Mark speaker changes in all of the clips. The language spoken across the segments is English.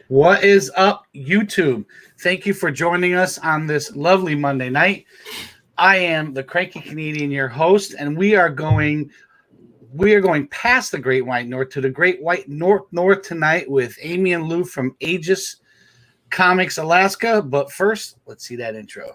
Speaker 1: What is up, YouTube? Thank you for joining us on this lovely Monday night. I am the Kranky Canadian, your host, and we are going past the Great White North to the Great White North tonight with Amie and Lou from Aegis Comics Alaska. But first, let's see that intro.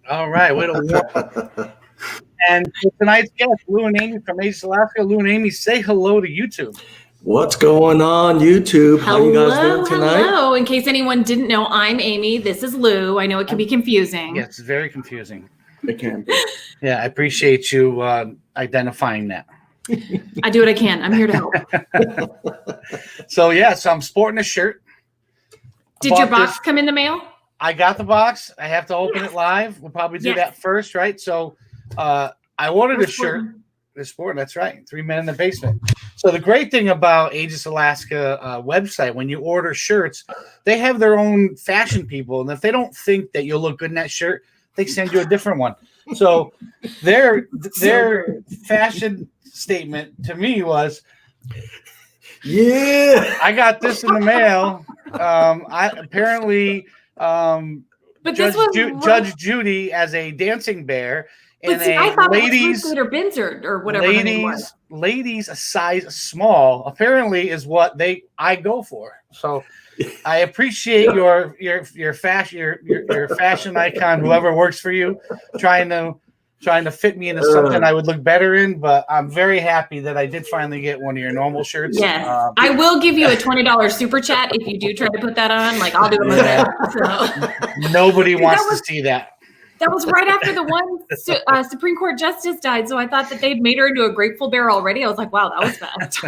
Speaker 1: All right. Way to warm. And for tonight's guest, Lou and Amie from Aegis Alaska. Lou and Amie, say hello to YouTube.
Speaker 2: What's going on, YouTube? How you guys doing tonight?
Speaker 3: Hello. In case anyone didn't know, I'm Amie. This is Lou. I know it can be confusing.
Speaker 1: Yeah, it's very confusing.
Speaker 2: It can be.
Speaker 1: Yeah, I appreciate you identifying that.
Speaker 3: I do what I can. I'm here to help.
Speaker 1: So I'm sporting a shirt.
Speaker 3: Did your box come in the mail?
Speaker 1: I got the box. I have to open it live. We'll probably do that first, right? So I ordered a shirt. It's sporting. That's right. 3 Men in the Basement. So the great thing about Aegis Alaska website, when you order shirts, they have their own fashion people. And if they don't think that you'll look good in that shirt, they send you a different one. So their fashion statement to me was,
Speaker 2: yeah,
Speaker 1: I got this in the mail. But Judge Judy as a dancing bear and
Speaker 3: I thought ladies or Binzer or whatever her name was.
Speaker 1: Ladies a size small apparently is what I go for. So I appreciate your fashion icon, whoever works for you, trying to fit me into something I would look better in, but I'm very happy that I did finally get one of your normal shirts.
Speaker 3: Yes. I will give you a $20 super chat if you do try to put that on. Like, I'll do it with that. So.
Speaker 1: Nobody wants to see that.
Speaker 3: That was right after the one Supreme Court justice died, so I thought that they'd made her into a Grateful Bear already. I was like, wow, that was fast.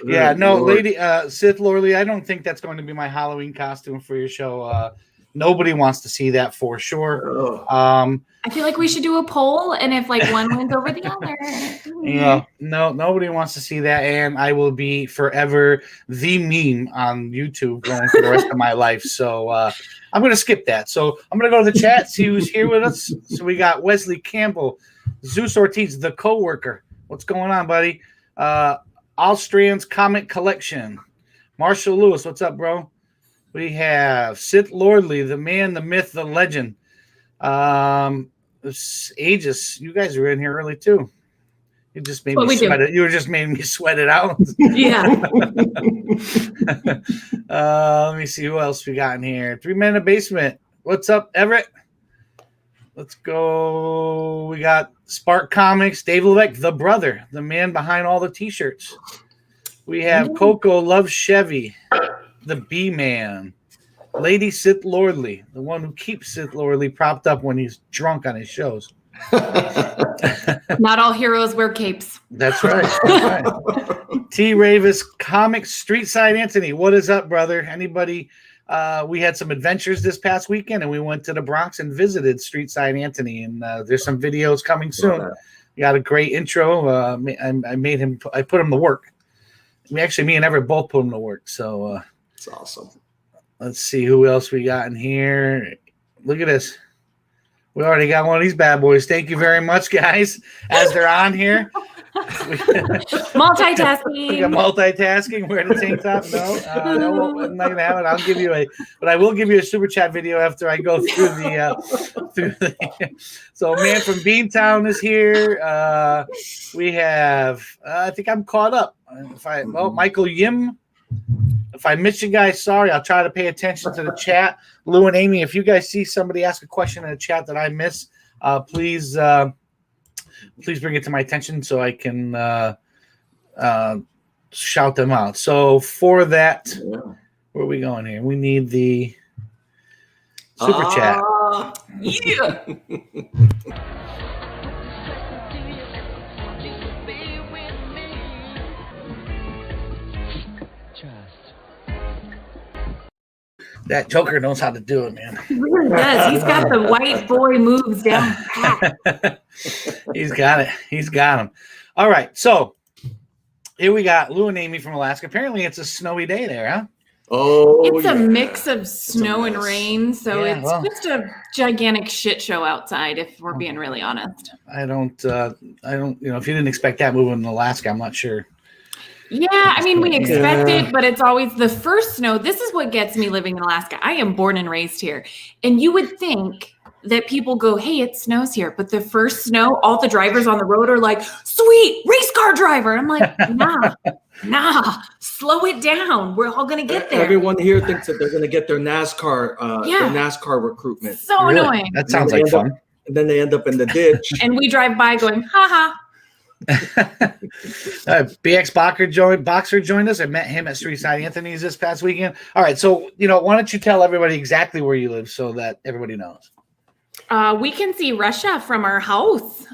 Speaker 1: Yeah, no, Lady Sith Lorley, I don't think that's going to be my Halloween costume for your show. Nobody wants to see that for sure.
Speaker 3: I feel like we should do a poll, and if like one wins over the other.
Speaker 1: No, nobody wants to see that, and I will be forever the meme on YouTube going for the rest of my life. So I'm going to skip that. So I'm going to go to the chat, see who's here with us. So we got Wesley Campbell, Zeus Ortiz, the coworker. What's going on, buddy? Allstrand's Comic Collection. Marshall Lewis, what's up, bro? We have Sith Lordly, the man, the myth, the legend. Aegis, you guys are in here early too. You just made me sweat it. You were just making me sweat it out.
Speaker 3: Yeah.
Speaker 1: Let me see who else we got in here. 3 Men in the Basement. What's up, Everett? Let's go. We got Spark Comics, Dave Levesque, the brother, the man behind all the t-shirts. We have Coco Loves Chevy, the B-Man. Lady Sith Lordly, the one who keeps Sith Lordly propped up when he's drunk on his shows.
Speaker 3: Not all heroes wear capes.
Speaker 1: That's right. That's right. T. Ravis Comics, Street Side Anthony. What is up, brother? Anybody? We had some adventures this past weekend, and we went to the Bronx and visited Street Side Anthony. And there's some videos coming soon. We got a great intro. I put him to work. Me and Everett both put him to work. So
Speaker 2: it's awesome.
Speaker 1: Let's see who else we got in here. Look at this. We already got one of these bad boys. Thank you very much, guys. As they're on here,
Speaker 3: Multitasking.
Speaker 1: we got multitasking. We're in the tank top. No, I'm not gonna have it. I'll give you but I will give you a super chat video after I go through the. So, man from Beantown is here. We have. I think I'm caught up. Michael Yim. If I missed you guys, sorry. I'll try to pay attention to the chat. Lou and Amy, if you guys see somebody ask a question in the chat that I miss, please bring it to my attention so I can shout them out. So for that, where are we going here? We need the super chat.
Speaker 3: Yeah.
Speaker 1: That Joker knows how to do it, man.
Speaker 3: He really does. He's got the white boy moves down pat.
Speaker 1: He's got it. He's got him. All right. So here we got Lou and Amy from Alaska. Apparently it's a snowy day there, huh?
Speaker 2: Oh,
Speaker 3: it's a mix of snow and rain, so it's just a gigantic shit show outside, if we're being really honest.
Speaker 1: I don't, if you didn't expect that moving in Alaska, I'm not sure.
Speaker 3: Yeah, I mean, we expect it, but it's always the first snow. This is what gets me living in Alaska. I am born and raised here. And you would think that people go, hey, it snows here. But the first snow, all the drivers on the road are like, sweet, race car driver. I'm like, nah, slow it down. We're all going to get there.
Speaker 2: Everyone here thinks that they're going to get their NASCAR recruitment.
Speaker 3: So
Speaker 1: really?
Speaker 3: Annoying.
Speaker 1: That sounds like fun.
Speaker 2: And then they end up in the ditch.
Speaker 3: And we drive by going, ha.
Speaker 1: BX Boxer joined us. I met him at Street Side Anthony's this past weekend. All right, so why don't you tell everybody exactly where you live so that everybody knows?
Speaker 3: We can see Russia from our house.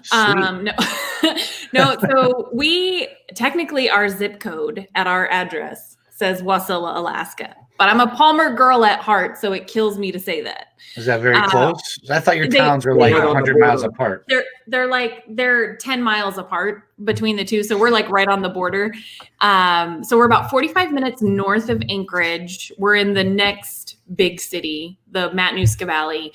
Speaker 3: No, so we technically our zip code at our address says Wasilla, Alaska. But I'm a Palmer girl at heart, so it kills me to say that.
Speaker 1: Is that very close? I thought your towns were like 100 miles apart.
Speaker 3: They're 10 miles apart between the two, so we're like right on the border. So we're about 45 minutes north of Anchorage. We're in the next big city. The Matanuska Valley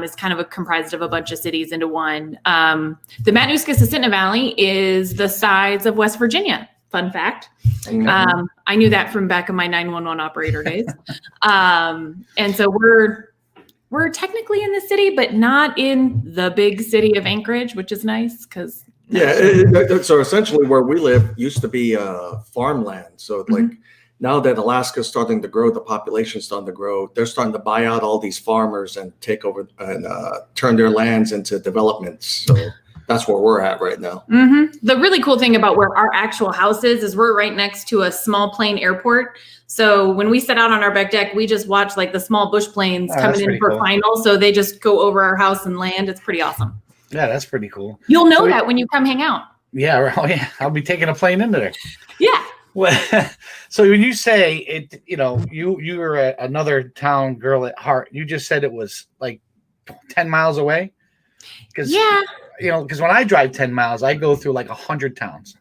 Speaker 3: is kind of comprised of a bunch of cities into one. The Matanuska-Susitna Valley is the size of West Virginia. Fun fact. I knew that from back in my 911 operator days. And so we're technically in the city, but not in the big city of Anchorage, which is nice because.
Speaker 2: So essentially where we live used to be farmland. So now that Alaska's starting to grow, the population's starting to grow, they're starting to buy out all these farmers and take over and turn their lands into developments. So that's where we're at right now.
Speaker 3: Mm-hmm. The really cool thing about where our actual house is we're right next to a small plane airport. So when we set out on our back deck, we just watch like the small bush planes coming in for finals. So they just go over our house and land. It's pretty awesome.
Speaker 1: Yeah, that's pretty cool.
Speaker 3: You'll know that when you come hang out.
Speaker 1: Yeah. Oh, yeah. I'll be taking a plane into there.
Speaker 3: Yeah.
Speaker 1: Well, so when you say it, you were another town girl at heart. You just said it was like 10 miles away. Because when I drive 10 miles, I go through like 100 towns.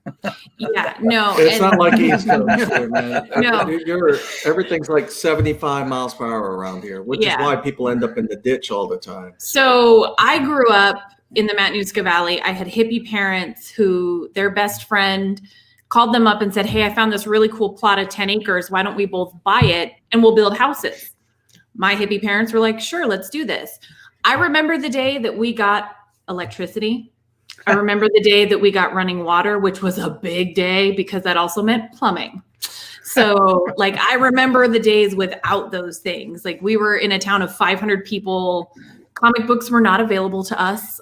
Speaker 3: Yeah, no.
Speaker 2: It's not like East Coast, man.
Speaker 3: No.
Speaker 2: Everything's like 75 miles per hour around here, which is why people end up in the ditch all the time.
Speaker 3: So I grew up in the Matanuska Valley. I had hippie parents who their best friend called them up and said, hey, I found this really cool plot of 10 acres. Why don't we both buy it and we'll build houses? My hippie parents were like, sure, let's do this. I remember the day that we got electricity. I remember the day that we got running water, which was a big day because that also meant plumbing. So I remember the days without those things. Like we were in a town of 500 people. Comic books were not available to us.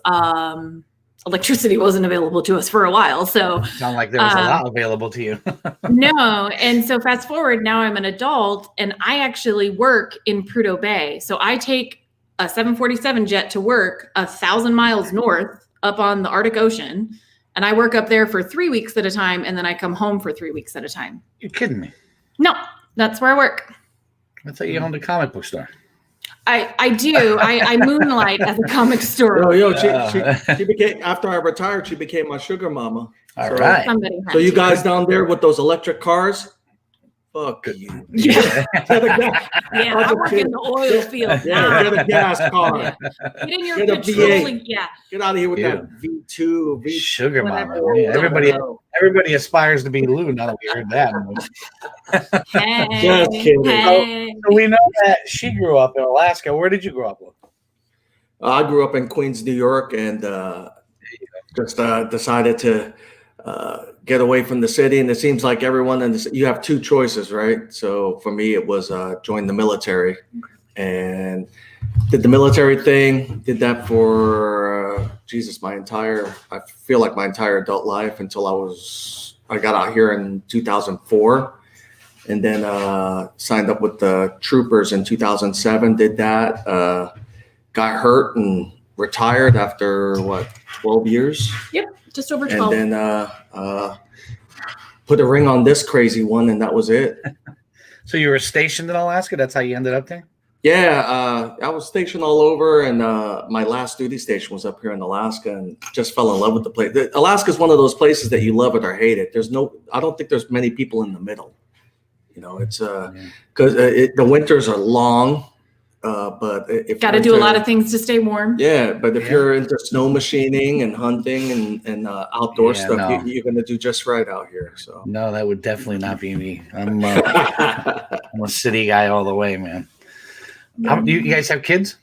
Speaker 3: Electricity wasn't available to us for a while. So
Speaker 1: sound like there was a lot available to you.
Speaker 3: No. And so fast forward, now I'm an adult and I actually work in Prudhoe Bay. So I take a 747 jet to work 1,000 miles north up on the Arctic Ocean. And I work up there for 3 weeks at a time. And then I come home for 3 weeks at a time.
Speaker 1: You're kidding me.
Speaker 3: No, that's where I work.
Speaker 1: I thought you owned a comic book store.
Speaker 3: I do. I moonlight at the comic store.
Speaker 2: She became, after I retired, she became my sugar mama.
Speaker 1: All right.
Speaker 2: So you guys down there with those electric cars, Fuck you.
Speaker 3: Yeah.
Speaker 2: Get a gas,
Speaker 3: Yeah, I work in the oil field.
Speaker 2: yeah, get a gas car.
Speaker 3: Get in your
Speaker 2: Get a
Speaker 3: petroleum.
Speaker 2: V8.
Speaker 3: Yeah.
Speaker 2: Get out of here with
Speaker 1: Ew.
Speaker 2: that V2, V.
Speaker 1: Sugar
Speaker 3: Whatever.
Speaker 1: mama. Yeah, everybody aspires to be Lou now that we heard that.
Speaker 3: Hey,
Speaker 2: Just kidding.
Speaker 3: hey.
Speaker 1: So we know that she grew up in Alaska. Where did you grow up, Lou?
Speaker 2: I grew up in Queens, New York, and just decided to get away from the city. And it seems like everyone in this, you have two choices, right? So for me, it was join the military, and did the military thing. Did that for I feel like my entire adult life until I got out here in 2004, and then signed up with the troopers in 2007. Did that. Got hurt and retired after 12 years.
Speaker 3: Yep, just over 12.
Speaker 2: And then put a ring on this crazy one, and that was it.
Speaker 1: So you were stationed in Alaska? That's how you ended up there?
Speaker 2: Yeah, I was stationed all over, and my last duty station was up here in Alaska, and just fell in love with the place. Alaska is one of those places that you love it or hate it. I don't think there's many people in the middle. You know, it's because the winters are long. But if
Speaker 3: got to do a lot of things to stay warm.
Speaker 2: Yeah, but if you're into snow machining and hunting and outdoor stuff,
Speaker 1: no.
Speaker 2: you're going to do just right out here. So
Speaker 1: no, that would definitely not be me. I'm a city guy all the way, man. You guys have kids?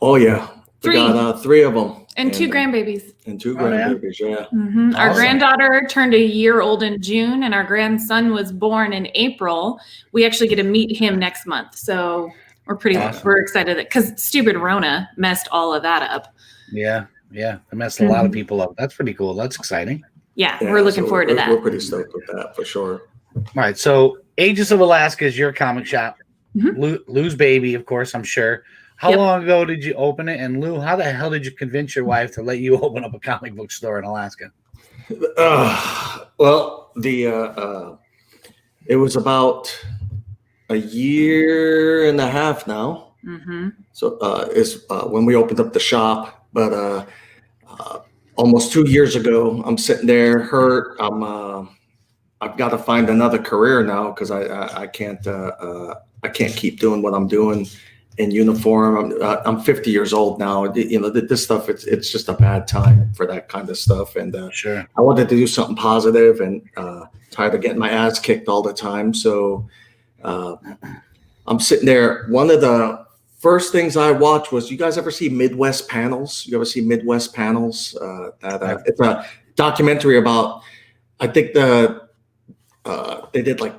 Speaker 2: Oh yeah, we
Speaker 3: 3.
Speaker 2: got 3 of them
Speaker 3: And 2 grandbabies.
Speaker 2: and 2 grandbabies. Yeah.
Speaker 3: Mm-hmm. Our
Speaker 1: Awesome.
Speaker 3: granddaughter turned a year old in June, and our grandson was born in April. We actually get to meet him next month, so we're excited because stupid Rona messed all of that up.
Speaker 1: Yeah, it messed a lot of people up. That's pretty cool. That's exciting.
Speaker 3: Yeah, we're looking forward to that.
Speaker 2: We're pretty stoked with that for sure.
Speaker 1: All right, so Aegis of Alaska is your comic shop. Lou's baby, of course, I'm sure. How long ago did you open it? And Lou, how the hell did you convince your wife to let you open up a comic book store in Alaska?
Speaker 2: Well, it was about a year and a half now. Mm-hmm. So is when we opened up the shop, but almost 2 years ago, I'm sitting there hurt. I've got to find another career now because I can't keep doing what I'm doing in uniform. I'm 50 years old now. You know, this stuff, it's just a bad time for that kind of stuff. And
Speaker 1: sure,
Speaker 2: I wanted to do something positive and tired of getting my ass kicked all the time. So I'm sitting there. One of the first things I watched was, you guys ever see Midwest Panels? You ever see Midwest Panels? It's a documentary about, I think they did like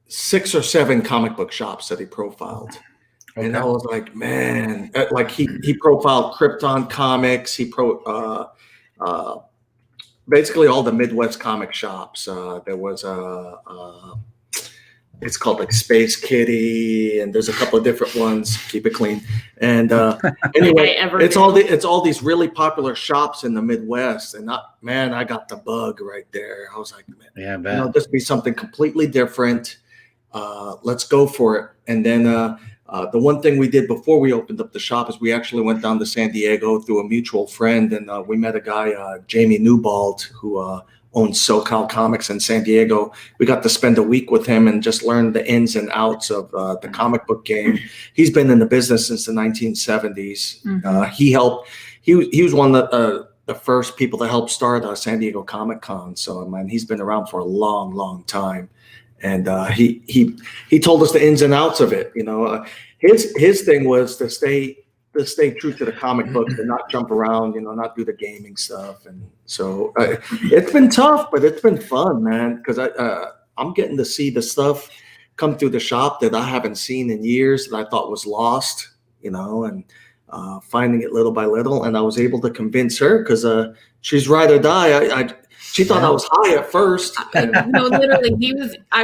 Speaker 2: 6 or 7 comic book shops that he profiled. Okay. And I was like, man, like he profiled Krypton Comics. He basically all the Midwest comic shops. There was it's called like Space Kitty, and there's a couple of different ones. Keep it clean. And anyway, it's all these really popular shops in the Midwest. And I got the bug right there. I was like, man,
Speaker 1: yeah, man,
Speaker 2: this be something completely different. Let's go for it. And then the one thing we did before we opened up the shop is we actually went down to San Diego through a mutual friend, and we met a guy, Jamie Newbald, who owns SoCal Comics in San Diego. We got to spend a week with him and just learn the ins and outs of the comic book game. He's been in the business since the 1970s. Mm-hmm. He was one of the first people to help start San Diego Comic Con. So, man, he's been around for a long, long time. And he told us the ins and outs of it. You know, his thing was to stay true to the comic book and not jump around. You know, not do the gaming stuff. And so it's been tough, but it's been fun, man. Because I'm getting to see the stuff come through the shop that I haven't seen in years that I thought was lost. You know, and finding it little by little. And I was able to convince her because she's ride or die. She thought I was high at first.
Speaker 3: No, literally,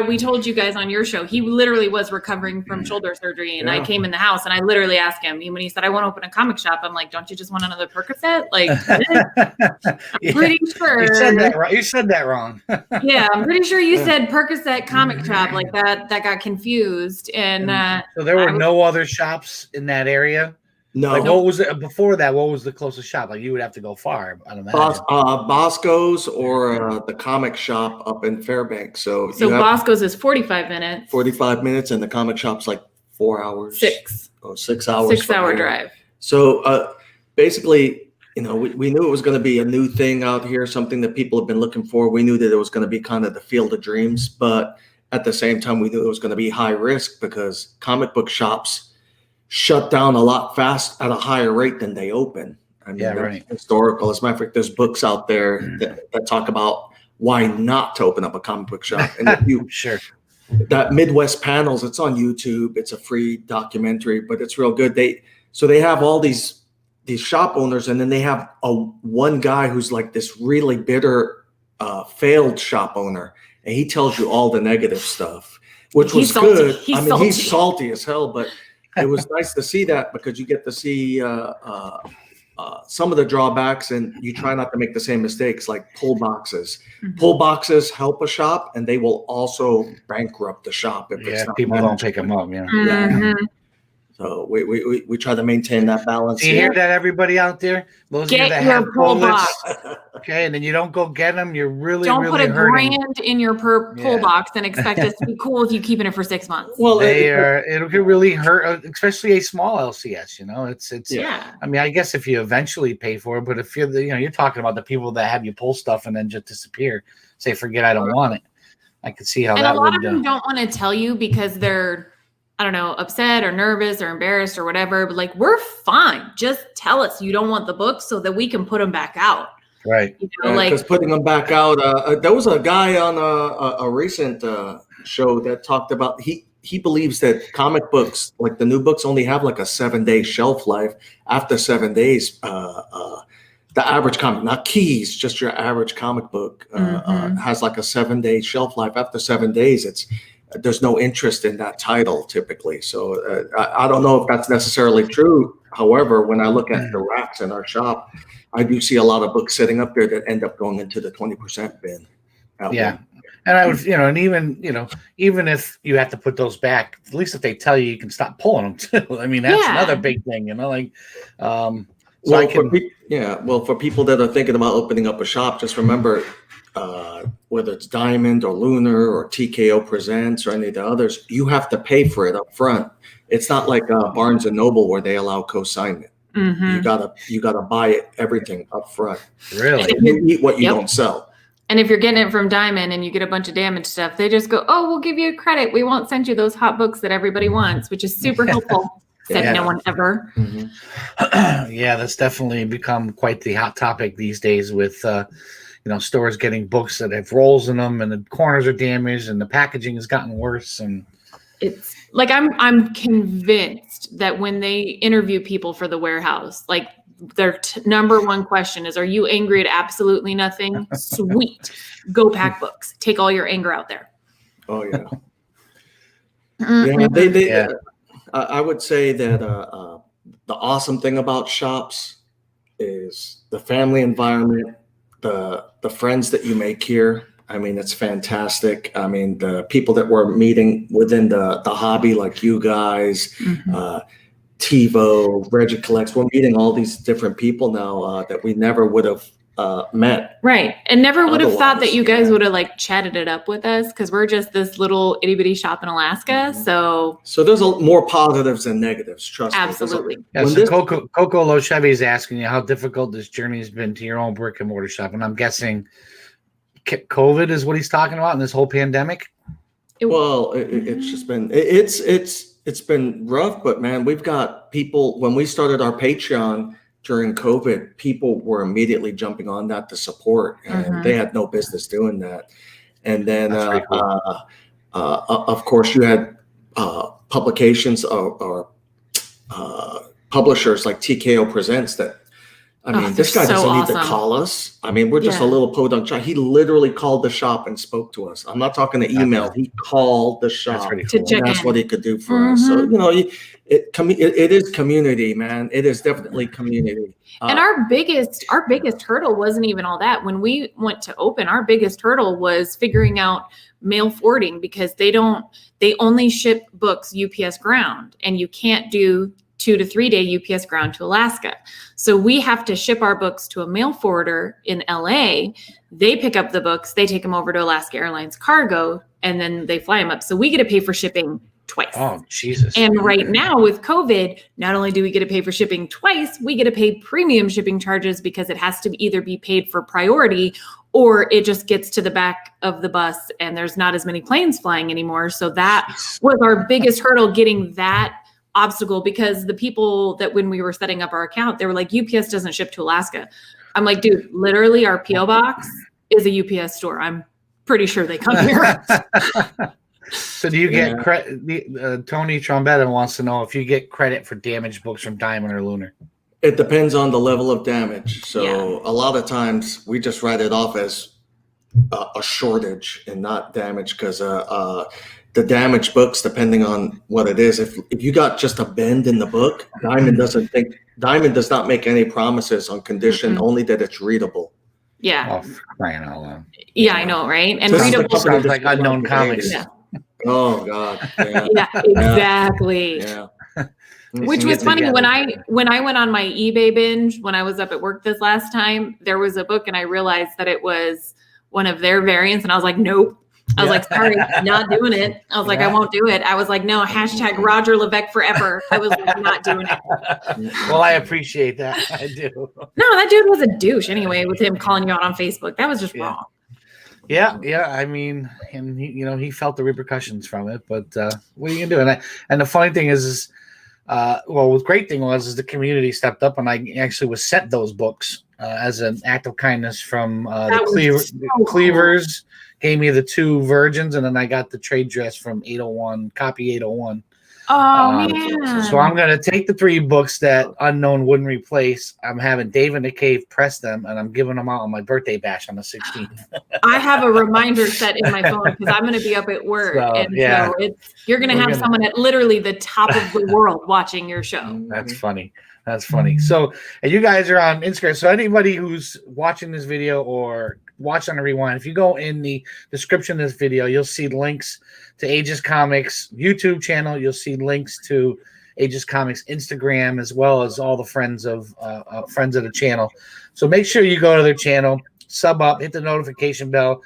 Speaker 3: we told you guys on your show, he literally was recovering from shoulder surgery. And I came in the house and I literally asked him, when he said, I want to open a comic shop, I'm like, don't you just want another Percocet? Like, I'm pretty sure.
Speaker 1: You said that wrong.
Speaker 3: Yeah, I'm pretty sure you said Percocet comic shop. Like that got confused. And
Speaker 1: so there were no other shops in that area?
Speaker 2: No.
Speaker 1: Like, what was it before that? What was the closest shop? Like, you would have to go far. I don't know.
Speaker 2: Bosco's or the comic shop up in Fairbanks. So
Speaker 3: Bosco's is 45 minutes.
Speaker 2: 45 minutes, and the comic shop's like 4 hours.
Speaker 3: 6.
Speaker 2: Oh, 6 hours.
Speaker 3: 6 hour drive.
Speaker 2: So basically, we knew it was going to be a new thing out here, something that people have been looking for. We knew that it was going to be kind of the field of dreams, but at the same time, we knew it was going to be high risk because comic book shops shut down a lot fast at a higher rate than they open. I mean,
Speaker 1: right.
Speaker 2: Historical. As a matter of fact, there's books out there that talk about why not to open up a comic book shop. And if you
Speaker 1: Sure.
Speaker 2: That Midwest Panels, it's on YouTube. It's a free documentary, but it's real good. They have all these shop owners, and then they have one guy who's like this really bitter failed shop owner, and he tells you all the negative stuff, which was good. He's salty as hell, but it was nice to see that because you get to see some of the drawbacks, and you try not to make the same mistakes like pull boxes. Mm-hmm. Pull boxes help a shop, and they will also bankrupt the shop if it's not
Speaker 1: people don't pick them up.
Speaker 3: Mm-hmm.
Speaker 2: So we try to maintain that balance.
Speaker 1: Do you hear that, everybody out there? Those
Speaker 3: get
Speaker 1: of you that
Speaker 3: your
Speaker 1: have
Speaker 3: pull
Speaker 1: bullets,
Speaker 3: box.
Speaker 1: Okay, and then you don't go get them. You're really
Speaker 3: don't put a
Speaker 1: hurting.
Speaker 3: grand in your pull box and expect us to be cool with you keeping it for 6 months.
Speaker 1: Well, it'll really hurt, especially a small LCS. It's.
Speaker 3: Yeah.
Speaker 1: I mean, I guess if you eventually pay for it, but if you're talking about the people that have you pull stuff and then just disappear, say forget I don't want it. I could see how
Speaker 3: and
Speaker 1: that would.
Speaker 3: And a lot of them don't want to tell you because they're, I don't know, upset or nervous or embarrassed or whatever, but like, we're fine. Just tell us you don't want the books so that we can put them back out.
Speaker 1: Right.
Speaker 2: Because putting them back out, there was a guy on a recent show that talked about, he believes that comic books, like the new books, only have like a 7-day shelf life. After 7 days, the average comic, not Keys, just your average comic book has like a 7-day shelf life. After 7 days, there's no interest in that title typically. So I don't know if that's necessarily true. However, when I look at the racks in our shop, I do see a lot of books sitting up there that end up going into the 20% bin.
Speaker 1: Yeah. And I would, and even if you have to put those back, at least if they tell you, you can stop pulling them too. I mean, that's another big thing,
Speaker 2: for people that are thinking about opening up a shop, just remember, whether it's Diamond or Lunar or TKO Presents or any of the others, you have to pay for it up front. It's not like Barnes and Noble where they allow co-signment. Mm-hmm. You gotta buy everything up front.
Speaker 1: Really?
Speaker 2: You eat what you don't sell.
Speaker 3: And if you're getting it from Diamond and you get a bunch of damaged stuff, they just go, "Oh, we'll give you a credit. We won't send you those hot books that everybody wants," which is super helpful. Said no one ever.
Speaker 2: Mm-hmm.
Speaker 1: Yeah, that's definitely become quite the hot topic these days with stores getting books that have rolls in them and the corners are damaged and the packaging has gotten worse. And
Speaker 3: it's like, I'm convinced that when they interview people for the warehouse, like their number one question is, are you angry at absolutely nothing? Sweet. Go pack books. Take all your anger out there.
Speaker 2: Oh yeah. Yeah. I would say that the awesome thing about shops is the family environment, the friends that you make here. I mean, it's fantastic. I mean, the people that we're meeting within the hobby, like you guys, TiVo, Reggie Collects, we're meeting all these different people now that we never would have met.
Speaker 3: Right. And never would have thought that you guys would have like chatted it up with us because we're just this little itty bitty shop in Alaska. So
Speaker 2: there's more positives than negatives. Trust me.
Speaker 3: Absolutely.
Speaker 1: Coco Lo Chevy is asking you how difficult this journey has been to your own brick and mortar shop. And I'm guessing COVID is what he's talking about in this whole pandemic.
Speaker 2: Well, it's just been, it's been rough, but man, we've got people, when we started our Patreon during COVID, people were immediately jumping on that to support, and they had no business doing that. And then, cool. Of course, you had publications or publishers like TKO Presents that, I mean, this guy doesn't need to call us. I mean, we're just a little podunk shop. He literally called the shop and spoke to us. I'm not talking to email. He called the shop.
Speaker 3: Cool.
Speaker 2: That's what he could do for us. So, it is community, man. It is definitely community.
Speaker 3: And our biggest hurdle wasn't even all that. When we went to open, our biggest hurdle was figuring out mail forwarding because they only ship books UPS ground, and you can't do 2 to 3 day UPS ground to Alaska. So we have to ship our books to a mail forwarder in LA. They pick up the books, they take them over to Alaska Airlines Cargo, and then they fly them up. So we get to pay for shipping twice.
Speaker 1: Oh, Jesus.
Speaker 3: And right now with COVID, not only do we get to pay for shipping twice, we get to pay premium shipping charges because it has to either be paid for priority or it just gets to the back of the bus and there's not as many planes flying anymore. So that was our biggest hurdle, getting that obstacle, because the people that when we were setting up our account, they were like, UPS doesn't ship to Alaska. I'm like, dude, literally our PO box is a UPS store. I'm pretty sure they come here.
Speaker 1: So do you get credit? Tony Trombetta wants to know if you get credit for damaged books from Diamond or Lunar.
Speaker 2: It depends on the level of damage. So a lot of times we just write it off as a shortage and not damage, because the damaged books, depending on what it is, if you got just a bend in the book, Diamond does not make any promises on condition, only that it's readable.
Speaker 3: Yeah.
Speaker 1: Oh, crying out loud.
Speaker 3: Yeah, I know, right? And
Speaker 2: This is the
Speaker 3: readable
Speaker 2: company
Speaker 1: sounds like Unknown Comics.
Speaker 3: Yeah.
Speaker 2: Oh God. Yeah.
Speaker 3: Yeah, exactly.
Speaker 2: Yeah.
Speaker 3: Which was funny when I went on my eBay binge when I was up at work this last time, there was a book and I realized that it was one of their variants and I was like, nope. I was like, sorry, not doing it. I was like, I won't do it. I was like, no, hashtag Roger Levesque forever. I was like, not doing it.
Speaker 1: Well, I appreciate that. I do.
Speaker 3: No, that dude was a douche anyway with him calling you out on Facebook. That was just wrong.
Speaker 1: Yeah. I mean, and he felt the repercussions from it, but what are you gonna do? And the funny thing is the great thing was the community stepped up, and I actually was sent those books as an act of kindness from the Cleavers. Gave me the 2 virgins, and then I got the trade dress from 801, copy 801.
Speaker 3: Oh, man.
Speaker 1: So I'm going to take the 3 books that Unknown wouldn't replace. I'm having Dave in the Cave press them, and I'm giving them out on my birthday bash on the 16th.
Speaker 3: I have a reminder set in my phone because I'm going to be up at work. So you're going to have someone at literally the top of the world watching your show.
Speaker 1: That's funny. So, and you guys are on Instagram. So anybody who's watching this video or watch on a rewind, if you go in the description of this video, you'll see links to Aegis Comics YouTube channel. You'll see links to Aegis Comics Instagram, as well as all the friends of the channel. So make sure you go to their channel, sub up, hit the notification bell.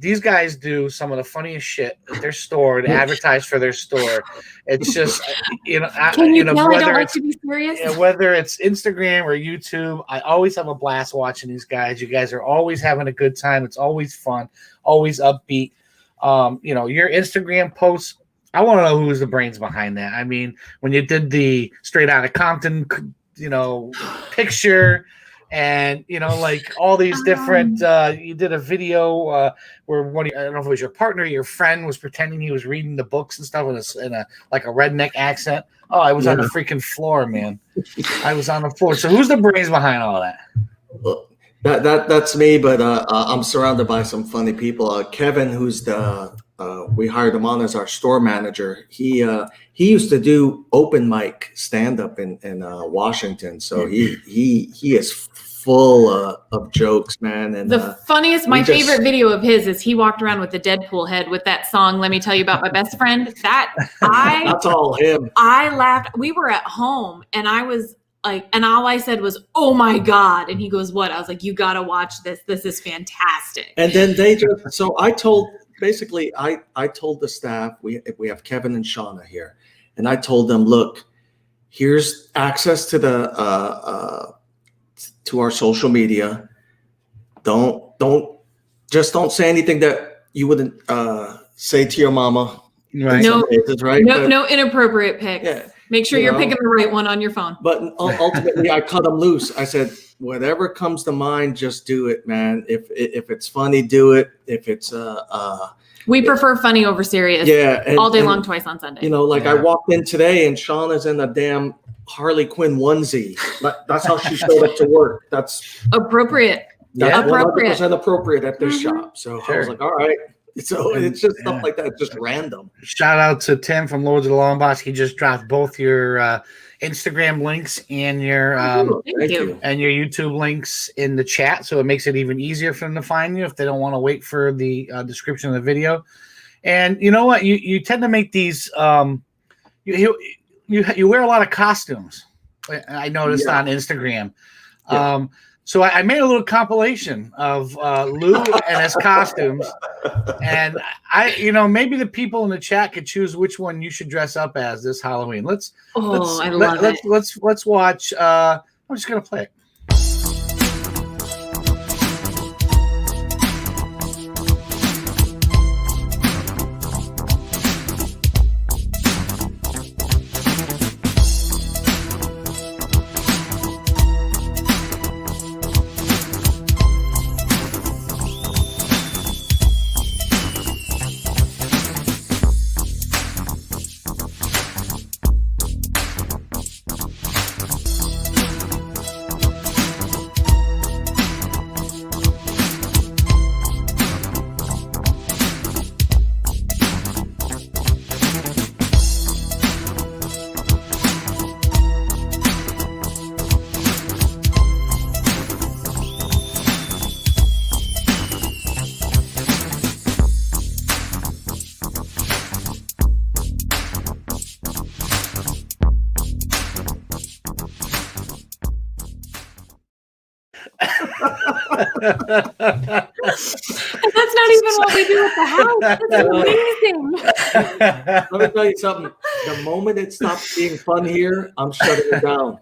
Speaker 1: These guys do some of the funniest shit at their store to advertise for their store. It's just,
Speaker 3: Can you tell I don't like to be serious?
Speaker 1: Whether it's Instagram or YouTube, I always have a blast watching these guys. You guys are always having a good time. It's always fun, always upbeat. Your Instagram posts, I want to know who's the brains behind that. I mean, when you did the Straight Outta Compton, picture, and like all these different you did a video where I don't know if it was your partner, your friend was pretending he was reading the books and stuff in a like a redneck accent. Oh, I was on the freaking floor, man. I was on the floor. So who's the brains behind all that?
Speaker 2: Well, that's me, but I'm surrounded by some funny people. Kevin, who's we hired him on as our store manager. He used to do open mic stand up in Washington, so he is full of jokes, man. And
Speaker 3: the funniest, my favorite video of his is he walked around with the Deadpool head with that song, Let Me Tell You About My Best Friend. That's all him. I laughed. We were at home and I was like, and all I said was, oh my God. And he goes, what? I was like, you got to watch this. This is fantastic.
Speaker 2: And then so I told the staff, we have Kevin and Shauna here, and I told them, look, here's access to to our social media. Don't say anything that you wouldn't say to your mama.
Speaker 1: Right.
Speaker 3: No,
Speaker 2: cases, right?
Speaker 3: No inappropriate pics. Yeah, make sure you're picking the right one on your phone.
Speaker 2: But ultimately, I cut them loose. I said, whatever comes to mind, just do it, man. If it's funny, do it. If it's
Speaker 3: we prefer funny over serious.
Speaker 2: Yeah,
Speaker 3: all day long, twice on Sunday.
Speaker 2: I walked in today and Shauna's in a damn Harley Quinn onesie. That's how she showed up to work. That's
Speaker 3: appropriate.
Speaker 2: That's 100% appropriate at this shop. So I was like, all right. So it's just stuff like that. It's just random.
Speaker 1: Shout out to Tim from Lords of the Long Box. He just dropped both your Instagram links and your
Speaker 2: thank you.
Speaker 1: And your YouTube links in the chat, so it makes it even easier for them to find you if they don't want to wait for the description of the video. And you know what? You tend to make these you wear a lot of costumes. I noticed on Instagram.
Speaker 2: Yeah.
Speaker 1: So I made a little compilation of Lou and his costumes, and maybe the people in the chat could choose which one you should dress up as this Halloween. Let's watch. I'm just gonna play it.
Speaker 3: That's not even what we do at the house. That's amazing.
Speaker 2: Let me tell you something. The moment it stops being fun here, I'm shutting it down.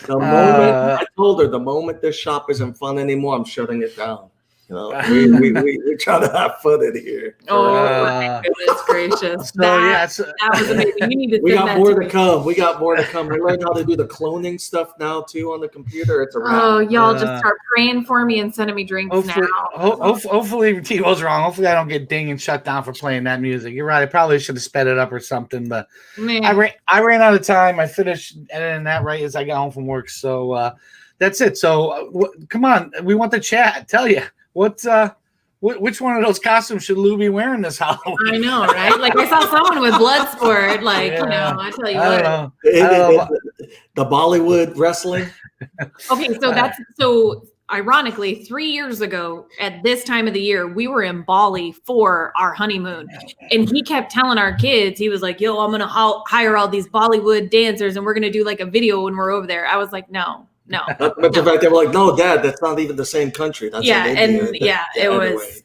Speaker 2: The moment I told her, the moment this shop isn't fun anymore, I'm shutting it down. You know, we try to have fun in here.
Speaker 3: Oh my goodness gracious!
Speaker 1: So
Speaker 3: that was amazing. You need to.
Speaker 2: We got more to come. We got more to come. We learned how to do the cloning stuff now too on the computer. It's a wrap.
Speaker 3: Oh, y'all just start praying for me and sending me drinks now.
Speaker 1: Hopefully, T-Bow's wrong. Hopefully, I don't get dinged and shut down for playing that music. You're right. I probably should have sped it up or something, but I ran out of time. I finished editing that right as I got home from work. So that's it. So come on, we want the chat. Tell you. Which one of those costumes should Lou be wearing this Halloween?
Speaker 3: I know, right? Like I saw someone with Bloodsport. Like, I tell you what.
Speaker 2: The Bollywood wrestling.
Speaker 3: Okay, so ironically, 3 years ago at this time of the year, we were in Bali for our honeymoon. And he kept telling our kids, he was like, yo, I'm going to hire all these Bollywood dancers and we're going to do like a video when we're over there. I was like, no.
Speaker 2: But the fact they were like, no, Dad, that's not even the same country. That's
Speaker 3: it was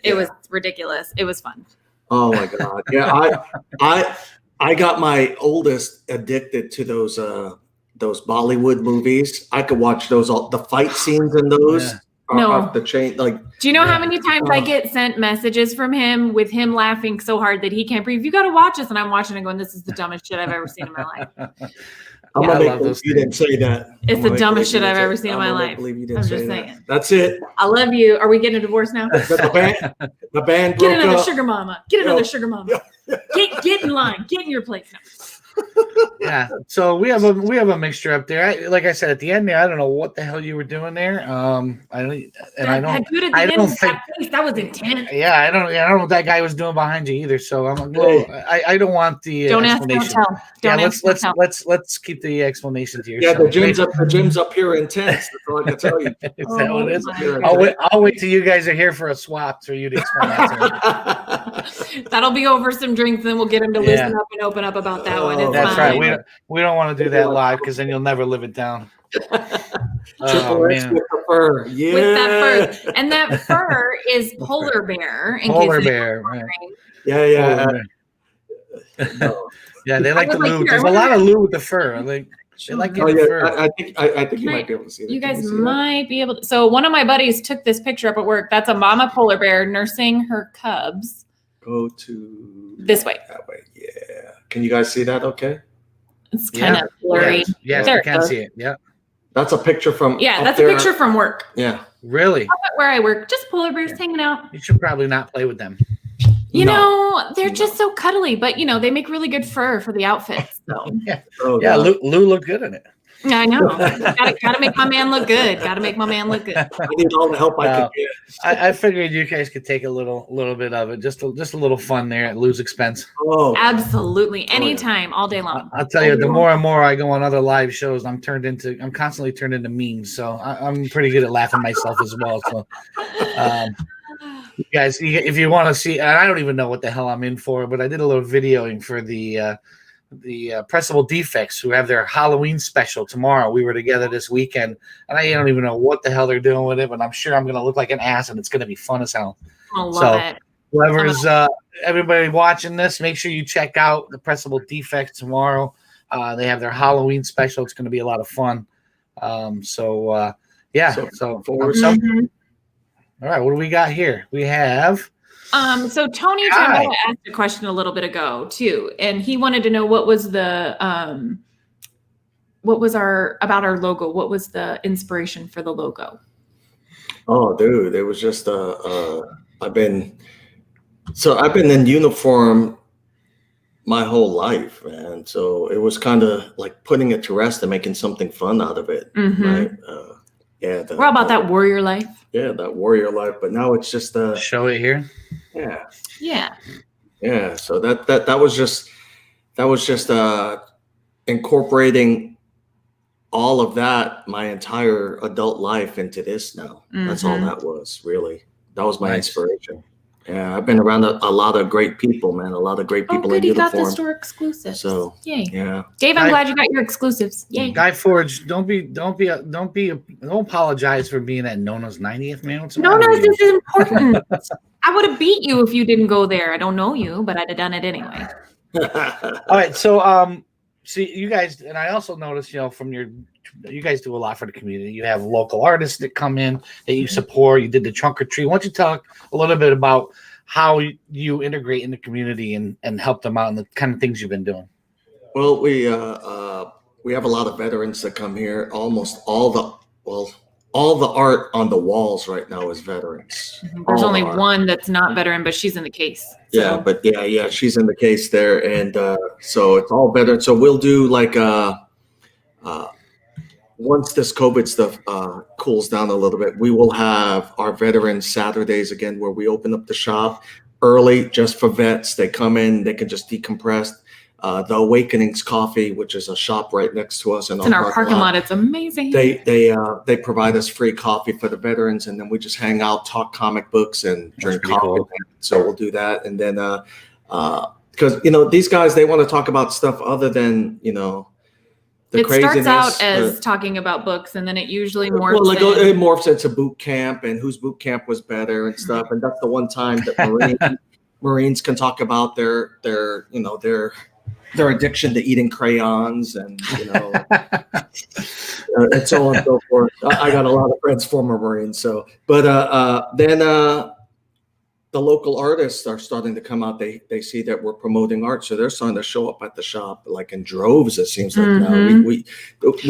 Speaker 3: ridiculous. It was fun.
Speaker 2: Oh my God. Yeah, I got my oldest addicted to those Bollywood movies. I could watch those the fight scenes in those are off the chain. Like, do
Speaker 3: you know how many times I get sent messages from him with him laughing so hard that he can't breathe? You got to watch this, and I'm watching and going, "This is the dumbest shit I've ever seen in my life."
Speaker 2: I'm gonna make believe you didn't say that.
Speaker 3: It's the dumbest shit I've ever seen in my life.
Speaker 2: I'm just saying. That's it.
Speaker 3: I love you. Are we getting a divorce now?
Speaker 2: The band broke
Speaker 3: Get another
Speaker 2: up.
Speaker 3: sugar mama. Get another sugar mama. Get in line. Get in your place now.
Speaker 1: Yeah, so we have a mixture up there. Like I said at the end there, I don't know what the hell you were doing there. I don't think that was intense. Yeah, I don't know what that guy was doing behind you either. So I'm like, well, I don't want the
Speaker 3: don't explanation. Ask, don't tell.
Speaker 1: Let's keep the explanation to
Speaker 2: yourself.
Speaker 1: Yeah,
Speaker 2: the gym's up here intense. That's all I can tell you.
Speaker 1: Is that what it is? I'll wait till you guys are here for a swap for you to explain that to me.
Speaker 3: That'll be over some drinks, then we'll get him to loosen up and open up about that one.
Speaker 1: That's fine. Right. We don't want to do that live because then you'll never live it down.
Speaker 2: Triple X with the fur. Yeah.
Speaker 3: With that fur. And that fur is polar bear.
Speaker 1: Polar bear. Right.
Speaker 2: Yeah.
Speaker 1: Yeah, they like the Lou. There's a lot of Lou with the fur. They like getting fur.
Speaker 2: I think you might be able to see that.
Speaker 3: You guys might be able to. So one of my buddies took this picture up at work. That's a mama polar bear nursing her cubs.
Speaker 2: Go to
Speaker 3: this way.
Speaker 2: That way. Yeah. Can you guys see that okay?
Speaker 3: It's kind of blurry.
Speaker 1: Yes, I can see it. Yeah.
Speaker 2: That's a picture from
Speaker 3: that's a picture from work.
Speaker 2: Yeah.
Speaker 1: Really?
Speaker 3: Where I work. Just polar bears hanging out.
Speaker 1: You should probably not play with them.
Speaker 3: You know, they're just so cuddly, but they make really good fur for the outfits. So
Speaker 1: Lou looked good in it.
Speaker 3: I know. Gotta make my man look good. I
Speaker 2: need all the help I can get.
Speaker 1: I figured you guys could take a little bit of it, just a little fun there at Lou's expense.
Speaker 2: Oh,
Speaker 3: absolutely, anytime, all day long.
Speaker 1: I'll tell you, the more and more I go on other live shows, I'm constantly turned into memes. So I'm pretty good at laughing myself as well. So, you guys, if you want to see, and I don't even know what the hell I'm in for, but I did a little videoing for the Pressable Deffects, who have their Halloween special tomorrow. We were together this weekend, and I don't even know what the hell they're doing with it, but I'm sure I'm going to look like an ass, and it's going to be fun as hell.
Speaker 3: I love it.
Speaker 1: Whoever's everybody watching this, make sure you check out the Pressable Deffects tomorrow. They have their Halloween special. It's going to be a lot of fun. So all right, what do we got here? We have
Speaker 3: so Tony asked a question a little bit ago too, and he wanted to know what was our logo? What was the inspiration for the logo?
Speaker 2: Oh, dude, it was just I've been in uniform my whole life, man. So it was kind of like putting it to rest and making something fun out of it. Right?
Speaker 3: We're all about that warrior life.
Speaker 2: Yeah, that warrior life. But now it's just
Speaker 1: show it here.
Speaker 2: Yeah. So that was just incorporating all of that, my entire adult life into this now. That's all that was, really. That was my inspiration. Yeah, I've been around a lot of great people, man. A lot of great people in uniform.
Speaker 3: He got the store exclusives.
Speaker 2: So
Speaker 3: yay.
Speaker 2: Yeah.
Speaker 3: Dave, I'm glad you got your exclusives. Yay.
Speaker 1: Guy Forge, don't apologize for being at Nona's 90th, man.
Speaker 3: Nona's is important. I would have beat you if you didn't go there. I don't know you, but I'd have done it anyway.
Speaker 1: All right, so see, you guys, and I also noticed, you guys do a lot for the community. You have local artists that come in that you support. You did the trunk or treat. Why don't you talk a little bit about how you integrate in the community and help them out and the kind of things you've been doing?
Speaker 2: Well, we have a lot of veterans that come here. Almost all the art on the walls right now is veterans.
Speaker 3: There's only one that's not veteran, but she's in the case.
Speaker 2: So. Yeah, she's in the case there, and so it's all veterans. So we'll do like once this COVID stuff cools down a little bit, we will have our veterans Saturdays again, where we open up the shop early just for vets. They come in, they can just decompress. The Awakenings Coffee, which is a shop right next to us,
Speaker 3: in our parking lot. It's amazing.
Speaker 2: They provide us free coffee for the veterans, and then we just hang out, talk comic books, and drink coffee. Cool. So we'll do that, and then because these guys, they want to talk about stuff other than the craziness.
Speaker 3: Starts out as talking about books, and then it usually morphs.
Speaker 2: Well, it morphs into boot camp and whose boot camp was better and stuff. And that's the one time that Marines can talk about their addiction to eating crayons and and so on and so forth. I got a lot of friends former Marines, so then the local artists are starting to come out. They see that we're promoting art, so they're starting to show up at the shop like in droves. It seems like now we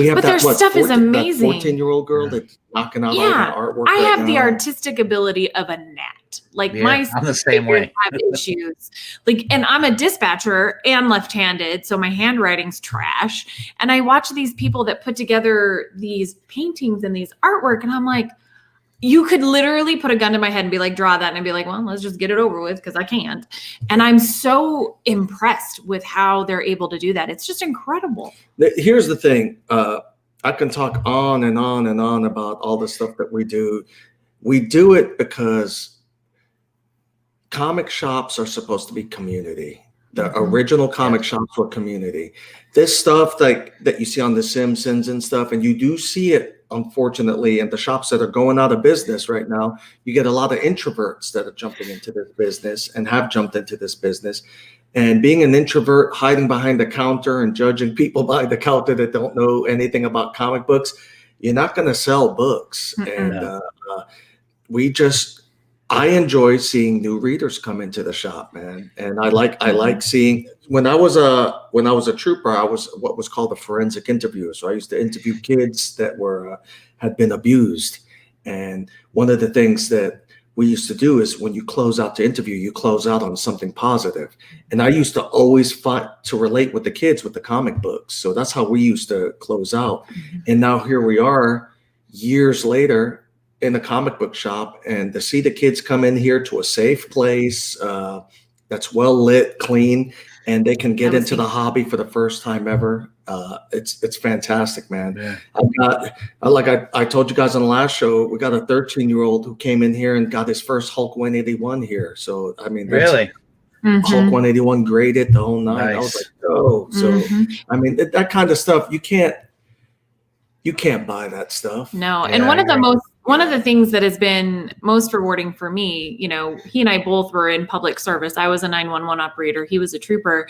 Speaker 2: have. But
Speaker 3: their stuff is amazing.
Speaker 2: 14-year-old girl that's knocking out all that artwork.
Speaker 3: I have the artistic ability of a gnat. Like I'm
Speaker 1: the same way.
Speaker 3: Have issues. And I'm a dispatcher and left-handed, so my handwriting's trash. And I watch these people that put together these paintings and these artwork, and I'm like, you could literally put a gun to my head and be like, draw that. And I'd be like, well, let's just get it over with because I can't. And I'm so impressed with how they're able to do that. It's just incredible.
Speaker 2: Here's the thing. I can talk on and on and on about all the stuff that we do. We do it because comic shops are supposed to be community. The original comic shops were community. This stuff that you see on The Simpsons and stuff, and you do see it, unfortunately, in the shops that are going out of business right now. You get a lot of introverts that are jumping into this business and have jumped into this business. And being an introvert, hiding behind the counter and judging people by the counter that don't know anything about comic books, you're not going to sell books. And I enjoy seeing new readers come into the shop, man. And I like seeing, when I was a trooper, I was what was called a forensic interviewer. So I used to interview kids that had been abused. And one of the things that we used to do is when you close out the interview, you close out on something positive. And I used to always fight to relate with the kids with the comic books. So that's how we used to close out. And now here we are years later in a comic book shop, and to see the kids come in here to a safe place that's well lit, clean, and they can get into the hobby for the first time ever. It's fantastic, man. Yeah. I told you guys on the last show, we got a 13-year-old who came in here and got his first Hulk 181 here. So I mean,
Speaker 1: really,
Speaker 2: Hulk 181 graded the whole nine.
Speaker 1: Nice.
Speaker 2: go. So
Speaker 3: Mhm.
Speaker 2: I mean, that kind of stuff you can't buy that stuff.
Speaker 3: No,
Speaker 1: Yeah,
Speaker 3: and
Speaker 1: I agree.
Speaker 3: one of the things that has been most rewarding for me, you know, he and I both were in public service. I was a 911 operator. He was a trooper.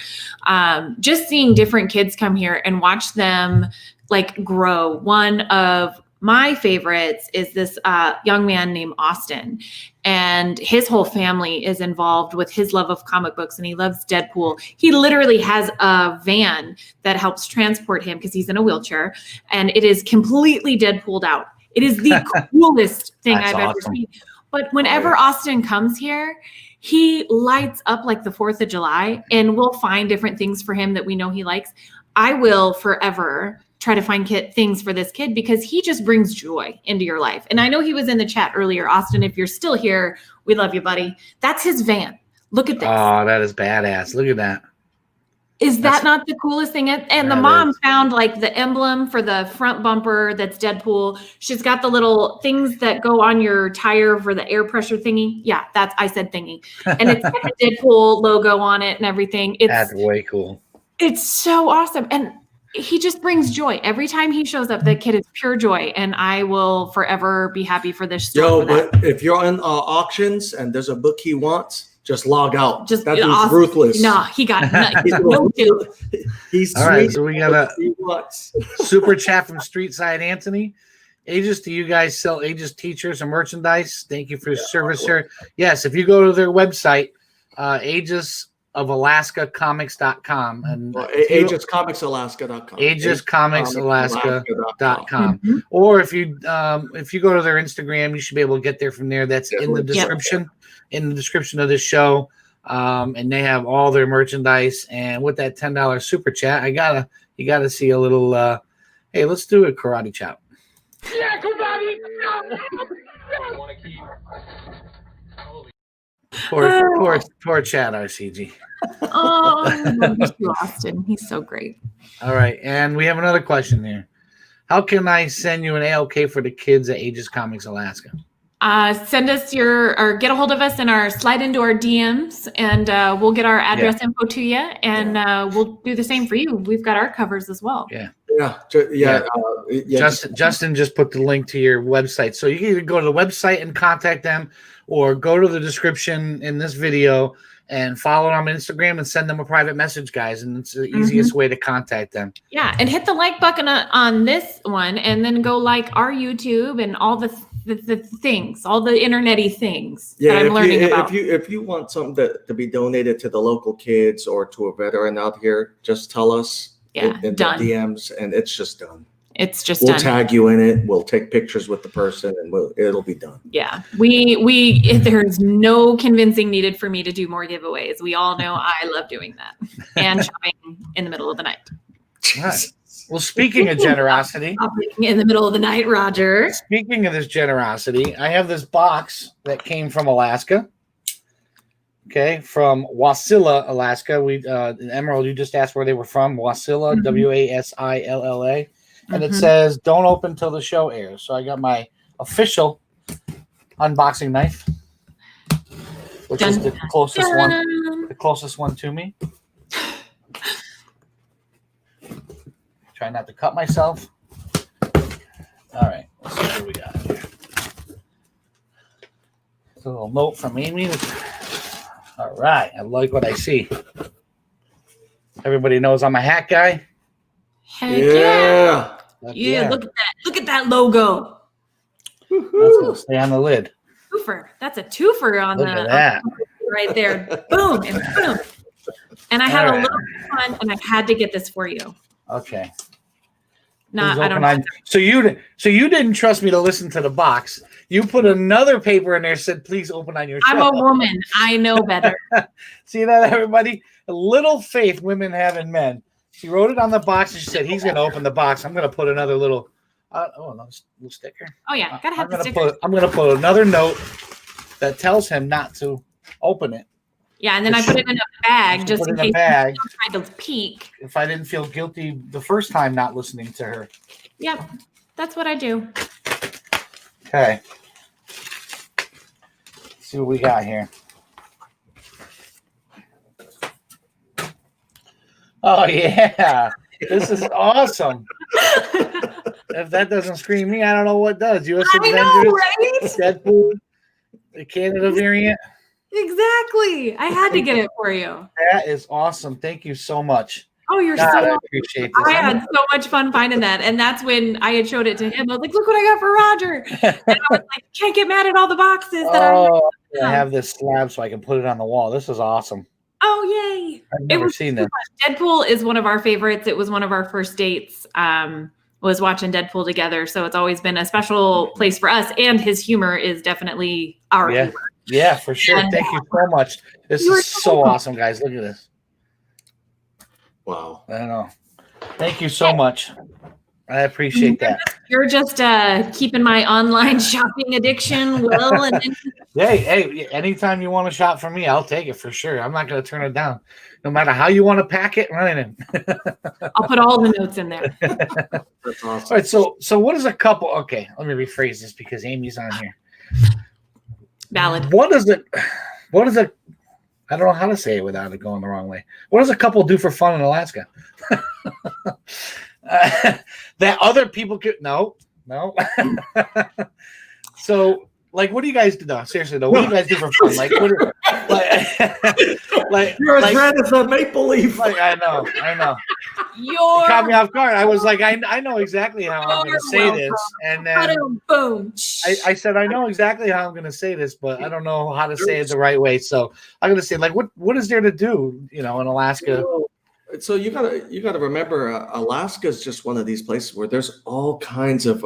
Speaker 3: Just seeing different kids come here and watch them like grow. One of my favorites is this young man named Austin, and his whole family is involved with his love of comic books, and he loves Deadpool. He literally has a van that helps transport him because he's in a wheelchair, and it is completely Deadpooled out. It is the coolest thing
Speaker 1: That's
Speaker 3: I've ever
Speaker 1: awesome.
Speaker 3: seen. But whenever Austin comes here, he lights up like the 4th of July, and we'll find different things for him that we know he likes. I will forever try to find things for this kid because he just brings joy into your life. And I know he was in the chat earlier. Austin, if you're still here, we love you, buddy. That's his van. Look at this.
Speaker 1: Oh, that is badass. Look at that.
Speaker 3: Is that not the coolest thing? And the mom found like the emblem for the front bumper that's Deadpool. She's got the little things that go on your tire for the air pressure thingy. Yeah, I said thingy. And it's got the Deadpool logo on it and everything.
Speaker 1: That's way cool.
Speaker 3: It's so awesome. And he just brings joy. Every time he shows up, that kid is pure joy. And I will forever be happy for this store.
Speaker 2: But if you're in auctions and there's a book he wants, just log out.
Speaker 3: Just
Speaker 2: that dude's
Speaker 3: awesome.
Speaker 2: ruthless.
Speaker 3: No, he got no two.
Speaker 2: He's
Speaker 1: all
Speaker 2: sweet.
Speaker 1: right. So we got a
Speaker 2: He wants.
Speaker 1: super chat from Streetside Anthony. Aegis, do you guys sell Aegis t-shirts and merchandise? Thank you for your service, sir. Yes, if you go to their website, aegisofalaskacomics.com and
Speaker 2: AegisComicsAlaska.com.
Speaker 1: AegisComicsAlaska.com. Or if you go to their Instagram, you should be able to get there from there. That's in the description. In the description of this show, and they have all their merchandise. And with that $10 super chat, you gotta see a little. Hey, let's do a karate chop.
Speaker 4: Yeah, karate chop.
Speaker 1: Poor Chad RCG.
Speaker 3: Oh, I love you, Austin. He's so great.
Speaker 1: All right, and we have another question here. How can I send you an ALK for the kids at Aegis Comics Alaska?
Speaker 3: Send us or get a hold of us and slide into our DMs, and we'll get our address info to you, and we'll do the same for you. We've got our covers as well.
Speaker 1: Justin just put the link to your website, so you can either go to the website and contact them, or go to the description in this video and follow them on Instagram and send them a private message, guys. And it's the easiest way to contact them.
Speaker 3: Yeah, and hit the like button on this one, and then go like our YouTube and all the things, all the internet-y things that I'm learning about.
Speaker 2: If you want something to be donated to the local kids or to a veteran out here, just tell us in the DMs, and it's just done.
Speaker 3: It's just
Speaker 2: we'll
Speaker 3: done.
Speaker 2: Tag you in it. We'll take pictures with the person, and it'll be done.
Speaker 3: Yeah, there's no convincing needed for me to do more giveaways. We all know I love doing that and shopping in the middle of the night.
Speaker 1: Right. Well, speaking of generosity,
Speaker 3: in the middle of the night, Roger.
Speaker 1: Speaking of this generosity, I have this box that came from Alaska. Okay, from Wasilla, Alaska. Emerald, you just asked where they were from. Wasilla, Wasilla, and it says, "Don't open till the show airs." So I got my official unboxing knife, which is the closest one to me. Try not to cut myself. All right, let's see what we got here. It's a little note from Amie. All right, I like what I see. Everybody knows I'm a hat guy.
Speaker 3: Heck yeah.
Speaker 1: Yeah.
Speaker 3: Look at that. Look at that logo.
Speaker 1: That's gonna stay on the lid.
Speaker 3: Twofer. That's a twofer on
Speaker 1: Look at that.
Speaker 3: Right there. Boom and boom. And I had a little fun, and I had to get this for you.
Speaker 1: Okay.
Speaker 3: I don't.
Speaker 1: So you didn't trust me to listen to the box. You put another paper in there, said, "Please open on your show."
Speaker 3: I'm a woman. I know better.
Speaker 1: See that, everybody? A little faith women have in men. She wrote it on the box, and she said, "He's going to open the box. I'm going to put another little, another little sticker."
Speaker 3: Oh yeah, gotta have the sticker.
Speaker 1: I'm going to put another note that tells him not to open it.
Speaker 3: Yeah, and then I put it in a bag just in case he tried to peek.
Speaker 1: If I didn't feel guilty the first time not listening to her.
Speaker 3: Yep, that's what I do.
Speaker 1: Okay. Let's see what we got here. Oh yeah, this is awesome. If that doesn't scream me, I don't know what does. U.S.
Speaker 3: I
Speaker 1: Avengers,
Speaker 3: know, right?
Speaker 1: Deadpool, the Canada variant.
Speaker 3: Exactly. I had to get it for you.
Speaker 1: That is awesome. Thank you so much.
Speaker 3: Oh, you're
Speaker 1: God, I
Speaker 3: so
Speaker 1: appreciate this.
Speaker 3: I had so much fun finding that. And that's when I had showed it to him. I was like, look what I got for Roger. And I was like, can't get mad at all the boxes that
Speaker 1: I have this slab so I can put it on the wall. This is awesome.
Speaker 3: Oh, yay.
Speaker 1: I've never seen this.
Speaker 3: Deadpool is one of our favorites. It was one of our first dates, was watching Deadpool together. So it's always been a special place for us. And his humor is definitely our humor.
Speaker 1: Yeah, for sure.
Speaker 3: And,
Speaker 1: thank you so much. This is so awesome, guys. Look at this.
Speaker 2: Wow.
Speaker 1: I don't know. Thank you so much. I appreciate that.
Speaker 3: You're just keeping my online shopping addiction well. And
Speaker 1: Hey, anytime you want to shop for me, I'll take it for sure. I'm not going to turn it down. No matter how you want to pack it, run it in.
Speaker 3: I'll put all the notes in there.
Speaker 2: That's awesome.
Speaker 1: All right, so what is a couple? Okay, let me rephrase this because Amy's on here.
Speaker 3: Valid.
Speaker 1: What is it? I don't know how to say it without it going the wrong way. What does a couple do for fun in Alaska? That other people could no. So, like, what do you guys do? No, seriously though, what do you guys do for fun? Like,
Speaker 2: You're as red as a maple leaf.
Speaker 1: Like, I know.
Speaker 3: You're
Speaker 1: It caught me off guard. I was like, I know exactly how I'm going to say this, and then
Speaker 3: boom.
Speaker 1: I said I know exactly how I'm going to say this, but I don't know how to say it the right way. So I'm going to say, like, what is there to do, in Alaska?
Speaker 2: So you gotta remember, Alaska is just one of these places where there's all kinds of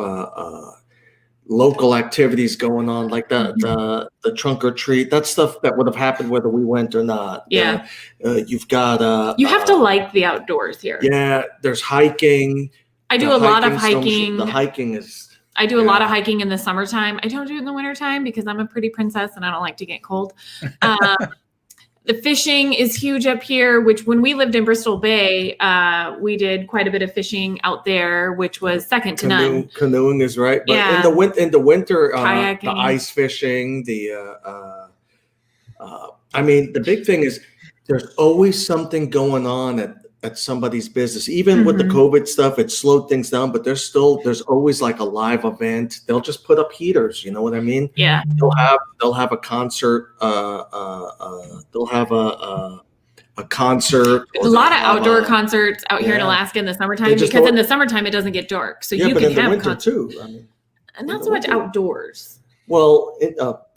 Speaker 2: local activities going on, like the trunk or treat. That stuff that would have happened whether we went or not.
Speaker 3: Yeah.
Speaker 2: You've got
Speaker 3: you have to like the outdoors here.
Speaker 2: Yeah, there's hiking.
Speaker 3: I do a lot of hiking.
Speaker 2: The hiking is.
Speaker 3: I do a lot of hiking in the summertime. I don't do it in the wintertime because I'm a pretty princess and I don't like to get cold. The fishing is huge up here, which when we lived in Bristol Bay, we did quite a bit of fishing out there, which was second to none.
Speaker 2: Canoeing is right. But
Speaker 3: Yeah.
Speaker 2: in the winter,
Speaker 3: Kayaking.
Speaker 2: the ice fishing, I mean, the big thing is there's always something going on at somebody's business. Even with the COVID stuff, it slowed things down, but there's always like a live event. They'll just put up heaters, you know what I mean?
Speaker 3: Yeah.
Speaker 2: They'll have a concert, they'll have a concert.
Speaker 3: A lot of outdoor concerts out here in Alaska in the summertime because in the summertime it doesn't get dark. So you
Speaker 2: but
Speaker 3: can
Speaker 2: in the
Speaker 3: have
Speaker 2: winter
Speaker 3: concerts.
Speaker 2: too. I mean,
Speaker 3: And not so much outdoors.
Speaker 2: well,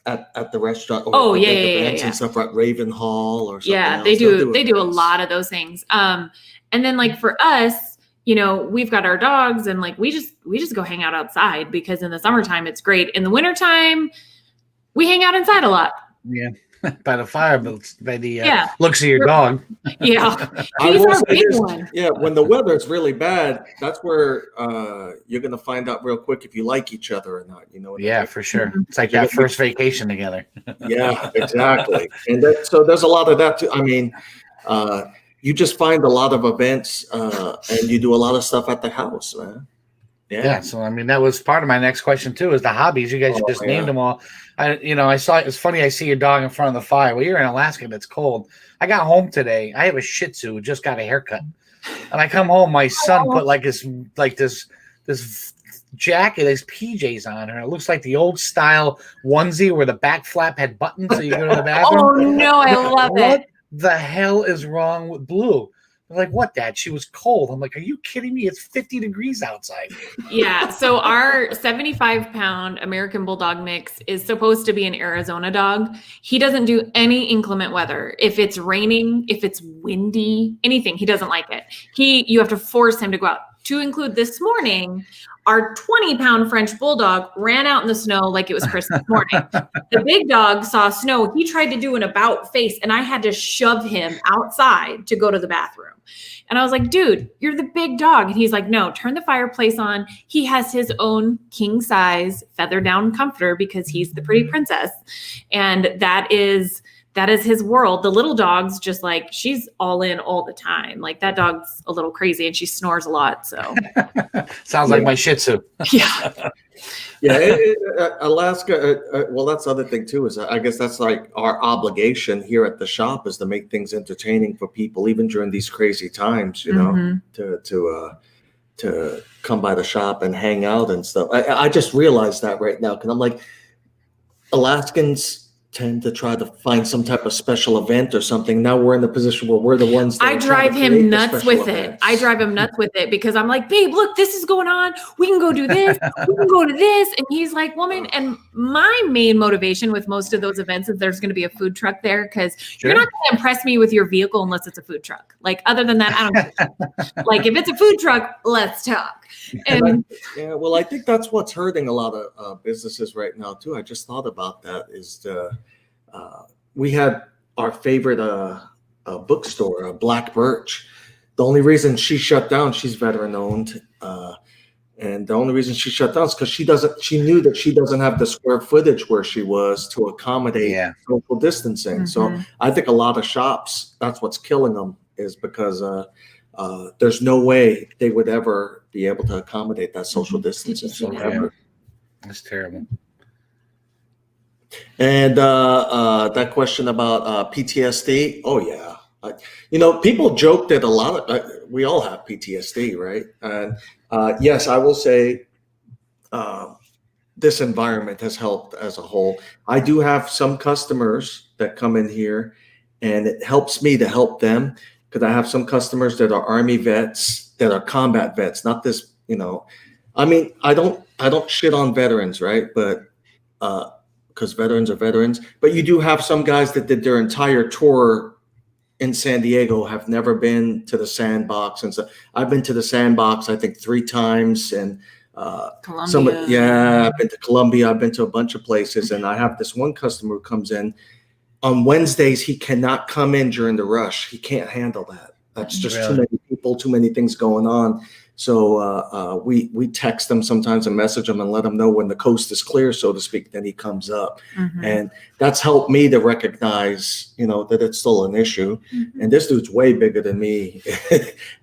Speaker 2: at the restaurant. Or events
Speaker 3: yeah.
Speaker 2: and stuff at Raven Hall or something.
Speaker 3: Yeah,
Speaker 2: else.
Speaker 3: they do a
Speaker 2: events.
Speaker 3: lot of those things. And then like for us, we've got our dogs and like we just go hang out outside because in the summertime it's great. In the wintertime, we hang out inside a lot.
Speaker 1: Yeah. By the fire, by the
Speaker 3: Yeah.
Speaker 1: looks of your dog.
Speaker 3: Yeah.
Speaker 2: I
Speaker 3: He's
Speaker 2: will
Speaker 3: our
Speaker 2: say
Speaker 3: big
Speaker 2: this,
Speaker 3: one.
Speaker 2: Yeah, when the weather's really bad, that's where you're gonna find out real quick if you like each other or not. You know what I
Speaker 1: Yeah,
Speaker 2: mean?
Speaker 1: for sure. It's like that first vacation together.
Speaker 2: Yeah, exactly. And so there's a lot of that too. I mean, you just find a lot of events and you do a lot of stuff at the house, man.
Speaker 1: Yeah. So I mean, that was part of my next question too. Is the hobbies? You guys just named them all. I saw it's funny. I see your dog in front of the fire. Well, you're in Alaska and it's cold. I got home today. I have a Shih Tzu who just got a haircut, and I come home. My son put this jacket, his PJs on her. It looks like the old style onesie where the back flap had buttons so you go to the bathroom.
Speaker 3: Oh no, I love
Speaker 1: What
Speaker 3: it.
Speaker 1: the hell is wrong with Blue? I'm like, what, Dad? She was cold. I'm like, are you kidding me? It's 50 degrees outside.
Speaker 3: Yeah. So our 75-pound American Bulldog mix is supposed to be an Arizona dog. He doesn't do any inclement weather. If it's raining, if it's windy, anything, he doesn't like it. You have to force him to go out. To include this morning, our 20-pound French Bulldog ran out in the snow like it was Christmas morning. The big dog saw snow. He tried to do an about face, and I had to shove him outside to go to the bathroom. And I was like, dude, you're the big dog. And he's like, no, turn the fireplace on. He has his own king-size feather down comforter because he's the pretty princess. And that is that is his world. The little dog's just like, she's all in all the time. Like that dog's a little crazy and she snores a lot. So
Speaker 1: sounds like my Shih Tzu.
Speaker 3: yeah.
Speaker 2: Yeah, Alaska. Well, that's the other thing too. Is I guess that's like our obligation here at the shop is to make things entertaining for people, even during these crazy times. You know, to come by the shop and hang out and stuff. I just realized that right now because I'm like, Alaskans tend to try to find some type of special event or something. Now we're in the position where we're the ones that
Speaker 3: I drive him nuts with it. I drive him nuts with it because I'm like, babe, look, this is going on. We can go do this. We can go to this. And he's like, woman. And my main motivation with most of those events is there's going to be a food truck there because you're not going to impress me with your vehicle unless it's a food truck. Like other than that, I don't care. Like if it's a food truck, let's talk. And
Speaker 2: yeah, well, I think that's what's hurting a lot of businesses right now too. I just thought about that. We had our favorite bookstore, Black Birch. The only reason she shut down, she's veteran owned, and the only reason she shut down is because she knew that she doesn't have the square footage where she was to accommodate social distancing. So I think a lot of shops, that's what's killing them, is because there's no way they would ever be able to accommodate that social distancing. So
Speaker 1: that's terrible.
Speaker 2: And that question about PTSD. Oh yeah, people joke that a lot of we all have PTSD, right? And yes, I will say this environment has helped as a whole. I do have some customers that come in here, and it helps me to help them because I have some customers that are Army vets, that are combat vets. Not this, I mean, I don't shit on veterans, right? But because veterans are veterans, but you do have some guys that did their entire tour in San Diego, have never been to the sandbox. And so I've been to the sandbox, I think 3 times. And
Speaker 3: Columbia.
Speaker 2: I've been to Columbia. I've been to a bunch of places. And I have this one customer who comes in on Wednesdays. He cannot come in during the rush. He can't handle that. That's just too many people, too many things going on. So we text them sometimes and message them and let them know when the coast is clear, so to speak. Then he comes up, and that's helped me to recognize, that it's still an issue. And this dude's way bigger than me,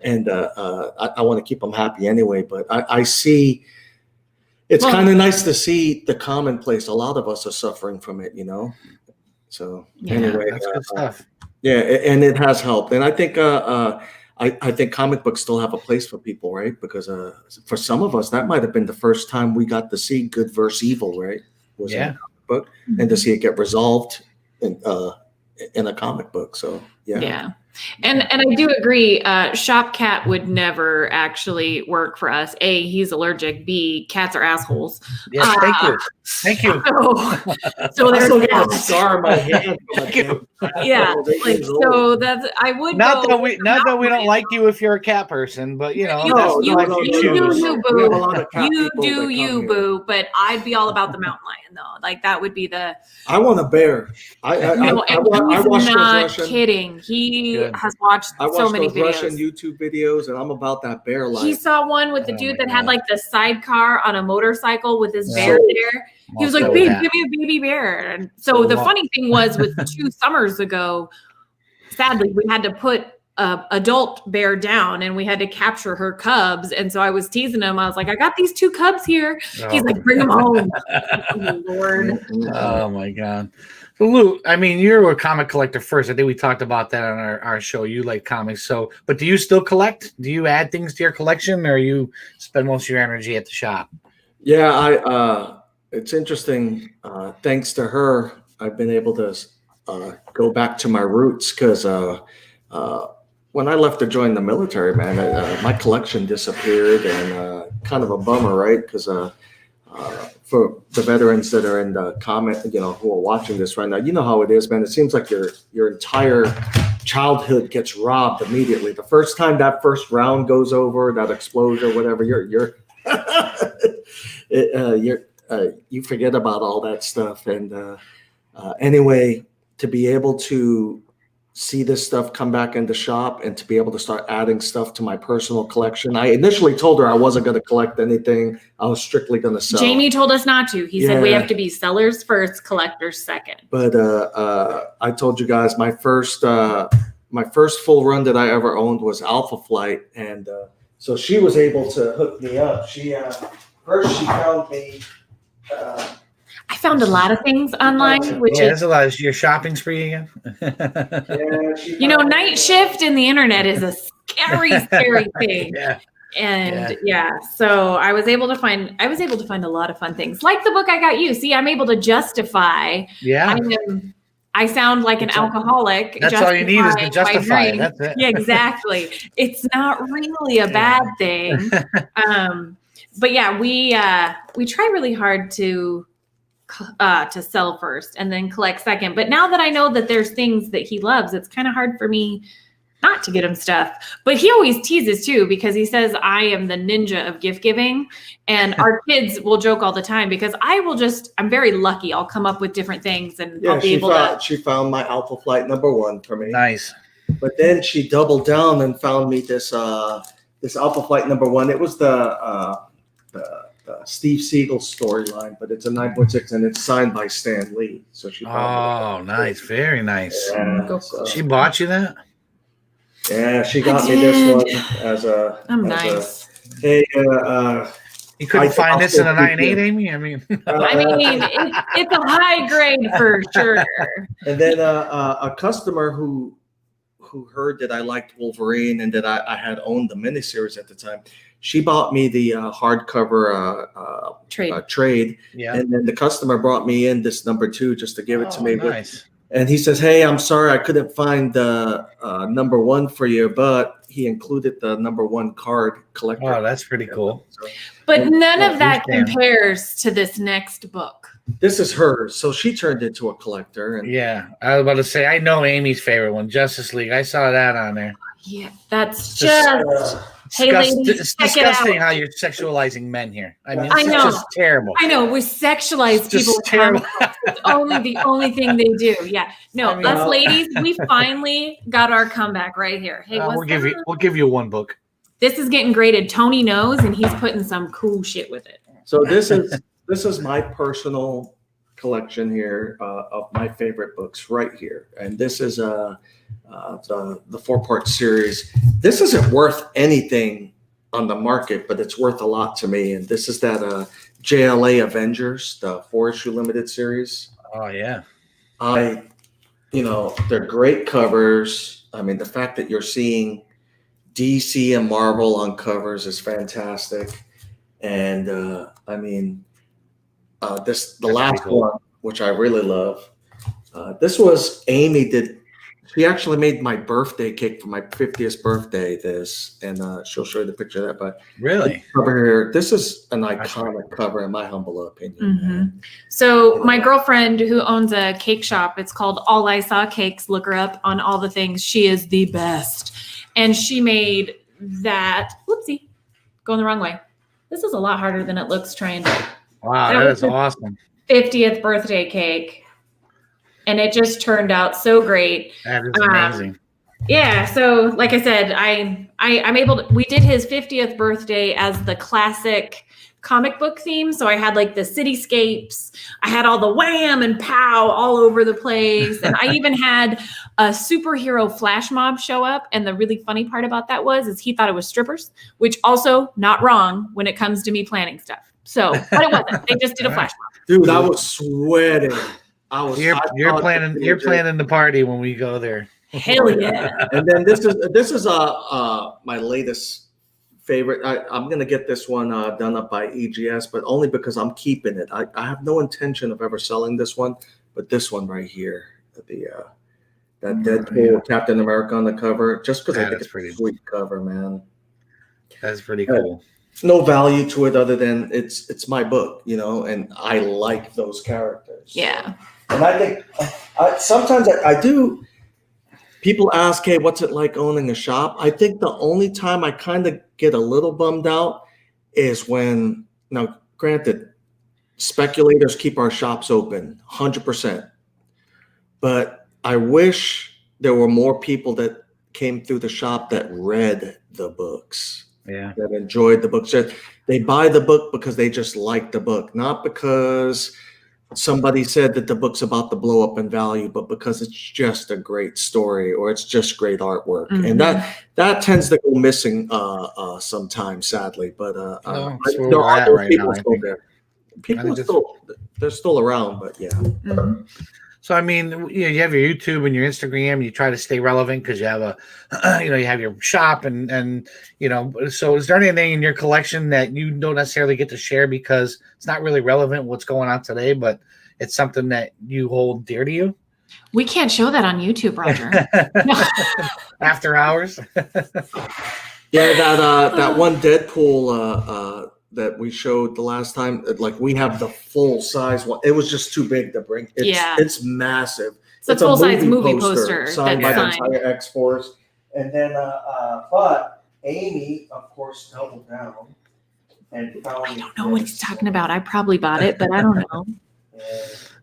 Speaker 2: and I want to keep him happy anyway. But I see, it's kind of nice to see the commonplace. A lot of us are suffering from it, So anyway,
Speaker 1: that's good stuff.
Speaker 2: Yeah, and it has helped, and I think. I think comic books still have a place for people, right? Because for some of us, that might have been the first time we got to see good versus evil, right? Was in a comic book, and to see it get resolved in a comic book. So yeah.
Speaker 3: And I do agree. Shop cat would never actually work for us. A, he's allergic. B, cats are assholes.
Speaker 1: Yes, thank you.
Speaker 3: So
Speaker 2: I
Speaker 3: there's
Speaker 2: still got a scar on my hand.
Speaker 3: Yeah, so that's I would
Speaker 1: not that we don't like you if you're a cat person, but
Speaker 3: you
Speaker 1: that's
Speaker 3: do
Speaker 1: life you choose.
Speaker 3: you do you boo. But I'd be all about the mountain lion though. Like that would be the.
Speaker 2: I want a bear. I watched
Speaker 3: not
Speaker 2: those Russian.
Speaker 3: Kidding. He has watched so many videos.
Speaker 2: Russian YouTube videos, and I'm about that bear life.
Speaker 3: He saw one with the dude that had like the sidecar on a motorcycle with his bear there. He was like, "Babe, give me a baby bear." And so the funny thing was, with 2 summers ago, sadly, we had to put adult bear down and we had to capture her cubs. And so I was teasing him. I was like, "I got these 2 cubs here." He's like, "Bring them home." Oh, Lord.
Speaker 1: Oh my God. So Lou, I mean, you're a comic collector first. I think we talked about that on our show. You like comics. But do you still collect? Do you add things to your collection, or you spend most of your energy at the shop?
Speaker 2: Yeah, it's interesting. Thanks to her, I've been able to go back to my roots because when I left to join the military, man, my collection disappeared, and kind of a bummer, right? Because for the veterans that are in the comment, who are watching this right now, you know how it is, man. It seems like your entire childhood gets robbed immediately. The first time that first round goes over, that explosion or whatever, you forget about all that stuff. And anyway, to be able to see this stuff come back in the shop and to be able to start adding stuff to my personal collection. I initially told her I wasn't going to collect anything. I was strictly going to sell.
Speaker 3: Jamie told us not to. He said we
Speaker 2: Yeah.
Speaker 3: have to be sellers first, collectors second.
Speaker 2: But I told you guys my first full run that I ever owned was Alpha Flight, and so she was able to hook me up. She first she found me.
Speaker 3: I found a lot of things online, which
Speaker 1: Yeah,
Speaker 3: is,
Speaker 1: that's a lot. Is your shopping spree again?
Speaker 3: you know, night shift in the internet is a scary, scary thing.
Speaker 1: Yeah.
Speaker 3: And so I was able to find a lot of fun things, like the book I got you. See, I'm able to justify.
Speaker 1: Yeah.
Speaker 3: I sound like an alcoholic.
Speaker 1: That's all you need is to
Speaker 3: justifying my
Speaker 1: justify it.
Speaker 3: drink.
Speaker 1: That's it.
Speaker 3: Yeah, exactly. It's not really a bad thing. But yeah, we try really hard to sell first and then collect second. But now that I know that there's things that he loves, it's kind of hard for me not to get him stuff. But he always teases too, because he says I am the ninja of gift giving. And our kids will joke all the time because I'm very lucky. I'll come up with different things and I'll be able to.
Speaker 2: She found my Alpha Flight #1 for me.
Speaker 1: Nice.
Speaker 2: But then she doubled down and found me this Alpha Flight #1. It was the Steve Siegel storyline, but it's a 9.6 and it's signed by Stan Lee. So she found me.
Speaker 1: Nice. Very nice.
Speaker 2: Yeah,
Speaker 1: She bought you that?
Speaker 2: Yeah, she got me this one as a.
Speaker 3: I'm
Speaker 2: as
Speaker 3: nice.
Speaker 2: Hey,
Speaker 1: You couldn't find this in a
Speaker 2: also
Speaker 1: 9.8, Amy? I mean,
Speaker 3: It's a high grade for sure.
Speaker 2: and then a customer who heard that I liked Wolverine and that I had owned the miniseries at the time, she bought me the hardcover trade.
Speaker 1: yeah.
Speaker 2: And then the customer brought me in this #2 just to give it to me.
Speaker 1: Nice.
Speaker 2: And he says, "Hey, I'm sorry I couldn't find the #1 for you, but he included the #1 card collector."
Speaker 1: Oh, that's pretty cool.
Speaker 2: So
Speaker 3: But none of that
Speaker 1: you can.
Speaker 3: compares to this next book.
Speaker 2: this is hers. So she turned into a collector. And
Speaker 1: Yeah. I was about to say, I know Amy's favorite one, Justice League. I saw that on there.
Speaker 3: Yeah, that's
Speaker 1: Just-
Speaker 3: just. Hey, ladies,
Speaker 1: It's
Speaker 3: check it
Speaker 1: disgusting
Speaker 3: out.
Speaker 1: how you're sexualizing men here. I mean,
Speaker 3: I
Speaker 1: it's
Speaker 3: know.
Speaker 1: just terrible.
Speaker 3: I know we sexualize
Speaker 1: It's just
Speaker 3: people. With
Speaker 1: terrible.
Speaker 3: comic books. It's the only thing they do. Yeah, no,
Speaker 1: I mean,
Speaker 3: us ladies, we finally got our comeback right here. Hey,
Speaker 1: we'll give you one book.
Speaker 3: this is getting graded. Tony knows, and he's putting some cool shit with it.
Speaker 2: So this is my personal collection here of my favorite books right here, and this is the 4-part series. This isn't worth anything on the market, but it's worth a lot to me. And this is that JLA Avengers, the 4-issue limited series.
Speaker 1: Oh yeah.
Speaker 2: They're great covers. I mean, the fact that you're seeing DC and Marvel on covers is fantastic. And the last
Speaker 1: cool.
Speaker 2: one, which I really love. This was Amie did. She actually made my birthday cake for my 50th birthday. And she'll show you the picture of that. But
Speaker 1: Really?
Speaker 2: cover here, this is an iconic cover in my humble opinion.
Speaker 3: Mhm. So my girlfriend who owns a cake shop, it's called All I Saw Cakes. Look her up on all the things. She is the best. And she made that. Whoopsie, going the wrong way. This is a lot harder than it looks trying to.
Speaker 1: Wow, that is awesome.
Speaker 3: 50th birthday cake. And it just turned out so great.
Speaker 1: That is amazing.
Speaker 3: Yeah. So like I said, I'm able to, we did his 50th birthday as the classic comic book theme. So I had like the cityscapes, I had all the wham and pow all over the place. And I even had a superhero flash mob show up. And the really funny part about that is he thought it was strippers, which also not wrong when it comes to me planning stuff. So, but it wasn't. They just did a flash mob.
Speaker 2: Dude, I was sweating.
Speaker 1: You're planning the party when we go there.
Speaker 3: Hell yeah.
Speaker 2: And then this is my latest favorite. I'm gonna get this one done up by EGS, but only because I'm keeping it. I have no intention of ever selling this one, but this one right here, that Deadpool Captain America on the cover, just because I think it's a pretty sweet cover, man.
Speaker 1: That's pretty cool.
Speaker 2: No value to it other than it's my book, and I like those characters.
Speaker 3: Yeah.
Speaker 2: And I think sometimes I do. People ask, "Hey, what's it like owning a shop?" I think the only time I kind of get a little bummed out is when, now, granted, speculators keep our shops open 100%, but I wish there were more people that came through the shop that read the books.
Speaker 1: Yeah.
Speaker 2: That enjoyed the books. They buy the book because they just like the book, not because somebody said that the book's about to blow up in value, but because it's just a great story or it's just great artwork. And that tends to go missing sometimes, sadly. But
Speaker 1: that's where
Speaker 2: there
Speaker 1: we're
Speaker 2: are
Speaker 1: at
Speaker 2: those
Speaker 1: right
Speaker 2: people
Speaker 1: now, I
Speaker 2: still
Speaker 1: think.
Speaker 2: there. People
Speaker 1: I
Speaker 2: are
Speaker 1: think
Speaker 2: they're still around, but yeah.
Speaker 1: So I mean, you have your YouTube and your Instagram. You try to stay relevant because you have a, you have your shop and So is there anything in your collection that you don't necessarily get to share because it's not really relevant what's going on today, but it's something that you hold dear to you?
Speaker 3: We can't show that on YouTube, Roger.
Speaker 1: After hours.
Speaker 2: Yeah, that one Deadpool that we showed the last time, like we have the full size one. It was just too big to bring. It's massive.
Speaker 3: It's a full size movie poster
Speaker 2: signed by
Speaker 3: that's
Speaker 2: the entire X Force. And then, but Amie, of course, doubled down and found.
Speaker 3: I don't know what he's talking about. I probably bought it, but I don't know.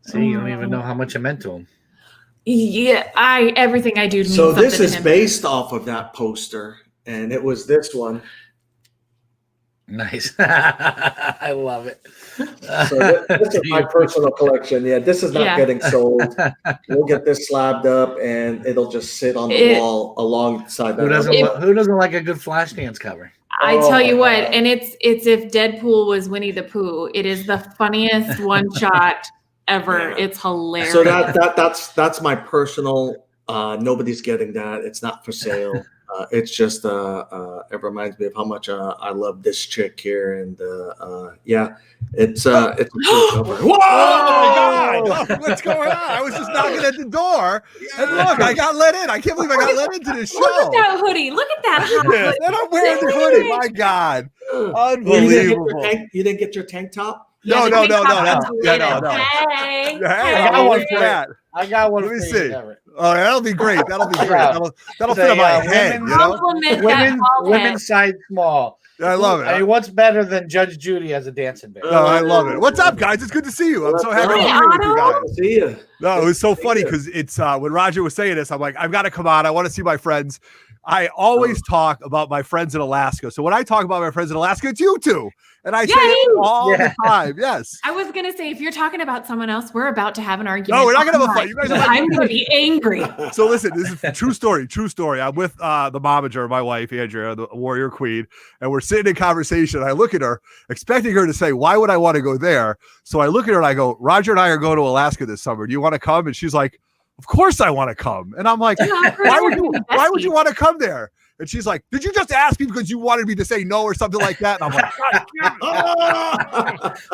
Speaker 1: So you don't even know how much it meant to him.
Speaker 3: Yeah, everything I do means
Speaker 2: so
Speaker 3: something
Speaker 2: this
Speaker 3: to
Speaker 2: is
Speaker 3: him.
Speaker 2: based off of that poster, and it was this one.
Speaker 1: Nice. I love it.
Speaker 2: So this is my personal collection. Yeah, this is not getting sold. We'll get this slabbed up, and it'll just sit on the wall alongside that.
Speaker 1: Who doesn't like a good Flash dance cover?
Speaker 3: I tell you what, and it's if Deadpool was Winnie the Pooh. It is the funniest one shot ever. Yeah. It's hilarious.
Speaker 2: So that's my personal. Nobody's getting that. It's not for sale. It's just it reminds me of how much I love this chick here, and it's a cool cover.
Speaker 5: Whoa! Oh my God! What's going on? I was just knocking at the door, and look, I got let in. I can't believe I got let into the show.
Speaker 3: Look at that hoodie. Look at that.
Speaker 5: Yes, and I'm wearing the hoodie. My God, unbelievable!
Speaker 2: You didn't get your tank top?
Speaker 5: No.
Speaker 3: Hey,
Speaker 5: Hey, I got one for that.
Speaker 1: I got one.
Speaker 5: Let me see. Oh, that'll be great. That'll be great. That'll fit on my head.
Speaker 1: Women's size small.
Speaker 5: I love it.
Speaker 1: I mean, what's better than Judge Judy as a dancing bear?
Speaker 5: No, I love it. What's up, guys? It's good to see you. I'm so happy to be here with you guys.
Speaker 2: See you.
Speaker 5: No, it was so funny because it's when Roger was saying this, I'm like, I've got to come on. I want to see my friends. I always talk about my friends in Alaska. So when I talk about my friends in Alaska, it's you two. And I say it all the time. Yes.
Speaker 3: I was going to say, if you're talking about someone else, we're about to have an argument.
Speaker 5: No, we're not going to have a fight. You guys
Speaker 3: I'm going to be angry.
Speaker 5: So listen, this is a true story. True story. I'm with the momager, my wife, Andrea, the warrior queen, and we're sitting in conversation. I look at her, expecting her to say, why would I want to go there? So I look at her and I go, Roger and I are going to Alaska this summer. Do you want to come? And she's like, of course I want to come. And I'm like, why would you want to come there? And she's like, did you just ask me because you wanted me to say no or something like that? And I'm like,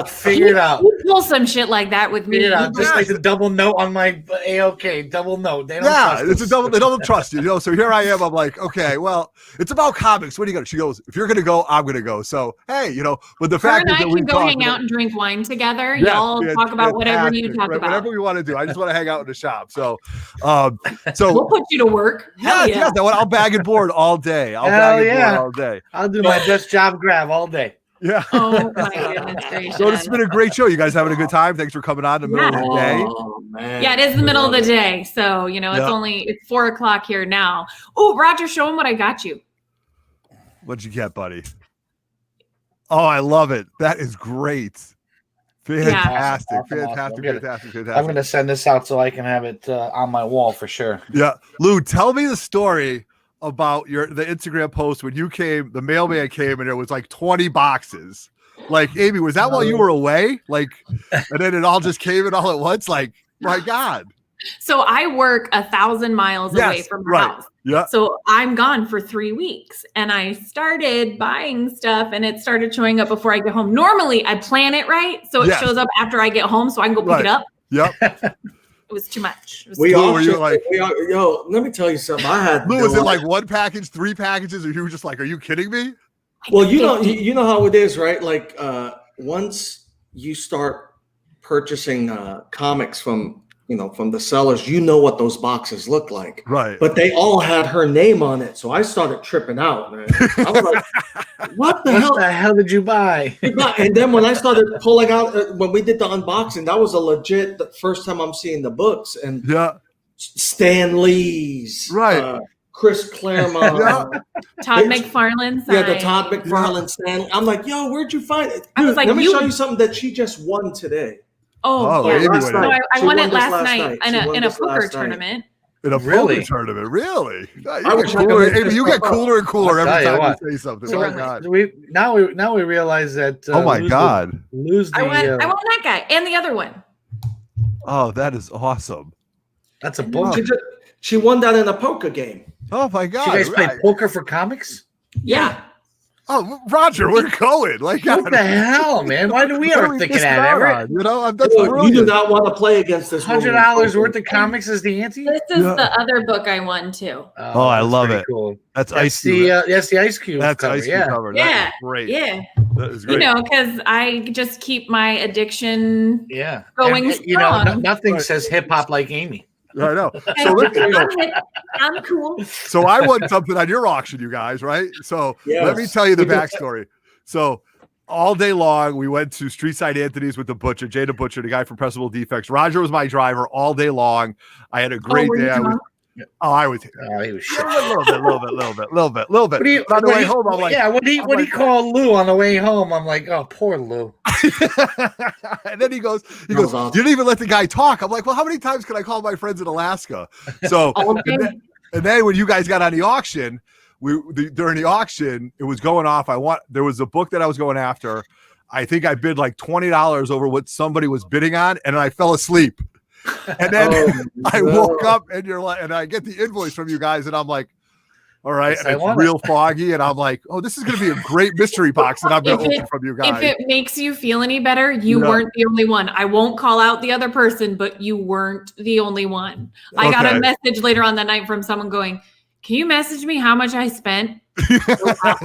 Speaker 1: figure it out.
Speaker 3: You pull some shit like that with me.
Speaker 1: Just like the double note on my AOK, double note. They don't trust
Speaker 5: it's a double. They don't trust you, So here I am. I'm like, okay, well, it's about comics. What are you gonna? She goes, if you're gonna go, I'm gonna go. So hey, but the fact is that we
Speaker 3: go hang out and drink wine together. Y'all talk about whatever you talk about.
Speaker 5: Whatever we want to do. I just want to hang out in the shop. So
Speaker 3: we'll put you to work.
Speaker 5: Yeah. I'll bag and board all day. All day.
Speaker 1: I'll do my best job grab all day.
Speaker 5: Yeah.
Speaker 3: Oh my goodness gracious.
Speaker 5: So it's been a great show. You guys having a good time? Thanks for coming on in the middle of the day.
Speaker 2: Oh, man.
Speaker 3: Yeah, it is the middle of the day. So, it's 4:00 here now. Oh, Roger, show him what I got you.
Speaker 5: What'd you get, buddy? Oh, I love it. That is great. Fantastic.
Speaker 1: Yeah.
Speaker 5: Fantastic.
Speaker 1: I'm going to send this out so I can have it on my wall for sure.
Speaker 5: Yeah. Lou, tell me the story about the Instagram post when you came, the mailman came and it was like 20 boxes. Like, Amie, was that while you were away? Like, and then it all just came in all at once? Like, my God.
Speaker 3: So I work 1,000 miles away from my house.
Speaker 5: Yeah.
Speaker 3: So I'm gone for 3 weeks and I started buying stuff and it started showing up before I get home. Normally I plan it right. So it shows up after I get home so I can go pick it up.
Speaker 5: Yep.
Speaker 3: It was too much.
Speaker 5: Let
Speaker 2: me tell you something. I had
Speaker 5: Lou, was it like one package, 3 packages, or you were just like, are you kidding me?
Speaker 2: Well, you know how it is, right? Like once you start purchasing comics from the sellers, what those boxes look like.
Speaker 5: Right.
Speaker 2: But they all had her name on it. So I started tripping out, man. I was like, what the hell
Speaker 1: did you buy?
Speaker 2: And then when I started pulling out, when we did the unboxing, that was the first time I'm seeing the books. And Stan Lee's,
Speaker 5: Right.
Speaker 2: Chris Claremont,
Speaker 3: Todd McFarlane
Speaker 2: yeah, the
Speaker 3: sign.
Speaker 2: Todd McFarlane Stan. I'm like, yo, where'd you find it?
Speaker 3: I was
Speaker 2: Dude,
Speaker 3: like,
Speaker 2: let me
Speaker 3: you-
Speaker 2: show you something that she just won today.
Speaker 3: Oh,
Speaker 5: Amy
Speaker 3: yeah.
Speaker 5: won
Speaker 3: So
Speaker 5: it.
Speaker 3: I
Speaker 2: She
Speaker 3: won
Speaker 2: won
Speaker 3: it
Speaker 2: this
Speaker 3: last night
Speaker 2: She won
Speaker 3: in a
Speaker 2: this
Speaker 3: poker
Speaker 2: last night.
Speaker 3: tournament.
Speaker 5: In a
Speaker 1: Really?
Speaker 5: poker tournament, really? You
Speaker 2: I
Speaker 5: get
Speaker 2: wish I could
Speaker 5: cooler,
Speaker 2: make
Speaker 5: Amy,
Speaker 2: this
Speaker 5: you get
Speaker 2: stuff up.
Speaker 5: cooler and cooler
Speaker 1: I'll
Speaker 5: every
Speaker 1: tell you
Speaker 5: time
Speaker 1: what.
Speaker 5: you say something.
Speaker 3: So
Speaker 5: My
Speaker 3: really.
Speaker 5: God.
Speaker 1: Now we realize that.
Speaker 5: Oh my
Speaker 1: lose
Speaker 5: God.
Speaker 1: Lose the.
Speaker 3: I won that guy and the other one.
Speaker 5: Oh, that is awesome.
Speaker 1: That's a book.
Speaker 2: She won that in a poker game.
Speaker 5: Oh my
Speaker 1: You
Speaker 5: God.
Speaker 1: guys play poker for comics?
Speaker 3: Yeah.
Speaker 5: Oh, Roger, we're going. Like,
Speaker 1: What the hell, man? Why do we
Speaker 5: what are
Speaker 1: ever
Speaker 5: we
Speaker 1: think of
Speaker 5: missing
Speaker 1: that?
Speaker 5: out
Speaker 1: Everett?
Speaker 5: on? You know, that's
Speaker 2: You do
Speaker 5: brilliant.
Speaker 2: not want to play against this woman.
Speaker 1: $100 worth of comics is the ante?
Speaker 3: This is
Speaker 5: Yeah.
Speaker 3: the other book I won too.
Speaker 5: Oh, I
Speaker 1: that's
Speaker 5: love
Speaker 1: pretty
Speaker 5: it.
Speaker 1: Cool.
Speaker 5: That's
Speaker 1: That's
Speaker 5: Ice Cube.
Speaker 1: that's the Ice Cube.
Speaker 5: That's
Speaker 1: cover,
Speaker 5: Ice Cube
Speaker 1: yeah.
Speaker 5: cover.
Speaker 3: Yeah.
Speaker 5: That is great.
Speaker 3: Yeah.
Speaker 5: That is
Speaker 3: You
Speaker 5: great.
Speaker 3: know, because I just keep my addiction.
Speaker 1: Yeah.
Speaker 3: Going
Speaker 1: And, you know,
Speaker 3: strong.
Speaker 1: nothing says hip hop like Amy.
Speaker 5: I know. So listen,
Speaker 3: I'm cool.
Speaker 5: so I won something on your auction, you guys, right? So let me
Speaker 2: Yes.
Speaker 5: tell you the backstory. So all day long, we went to Streetside Anthony's with the butcher, Jay the Butcher, the guy from Pressable Defects. Roger was my driver all day long. I had a great
Speaker 3: were you
Speaker 5: day. I was
Speaker 1: He was shit.
Speaker 5: a little bit.
Speaker 1: What do you,
Speaker 5: On the
Speaker 1: what
Speaker 5: way
Speaker 1: do you-
Speaker 5: home, I'm like,
Speaker 1: yeah, what
Speaker 5: I'm
Speaker 1: do you
Speaker 5: like-
Speaker 1: call Lou on the way home? I'm like, oh, poor Lou.
Speaker 5: and then he goes,
Speaker 2: That was awesome.
Speaker 5: you didn't even let the guy talk. I'm like, well, how many times can I call my friends in Alaska? So,
Speaker 3: All day.
Speaker 5: and then when you guys got on the auction, during the auction, it was going off. There was a book that I was going after. I think I bid like $20 over what somebody was bidding on, and I fell asleep. And then I woke up, and and I get the invoice from you guys, and I'm like, all right,
Speaker 1: Yes,
Speaker 5: and
Speaker 1: I
Speaker 5: it's
Speaker 1: want
Speaker 5: real foggy, and I'm like, oh, this is going to be a great mystery box that I'm going to
Speaker 3: If it-
Speaker 5: open from you
Speaker 3: If
Speaker 5: guys.
Speaker 3: it makes you feel any better, you
Speaker 5: No.
Speaker 3: weren't the only one. I won't call out the other person, but you weren't the only one. I got
Speaker 5: Okay.
Speaker 3: a message later on that night from someone going, "Can you message me how much I spent?"
Speaker 5: I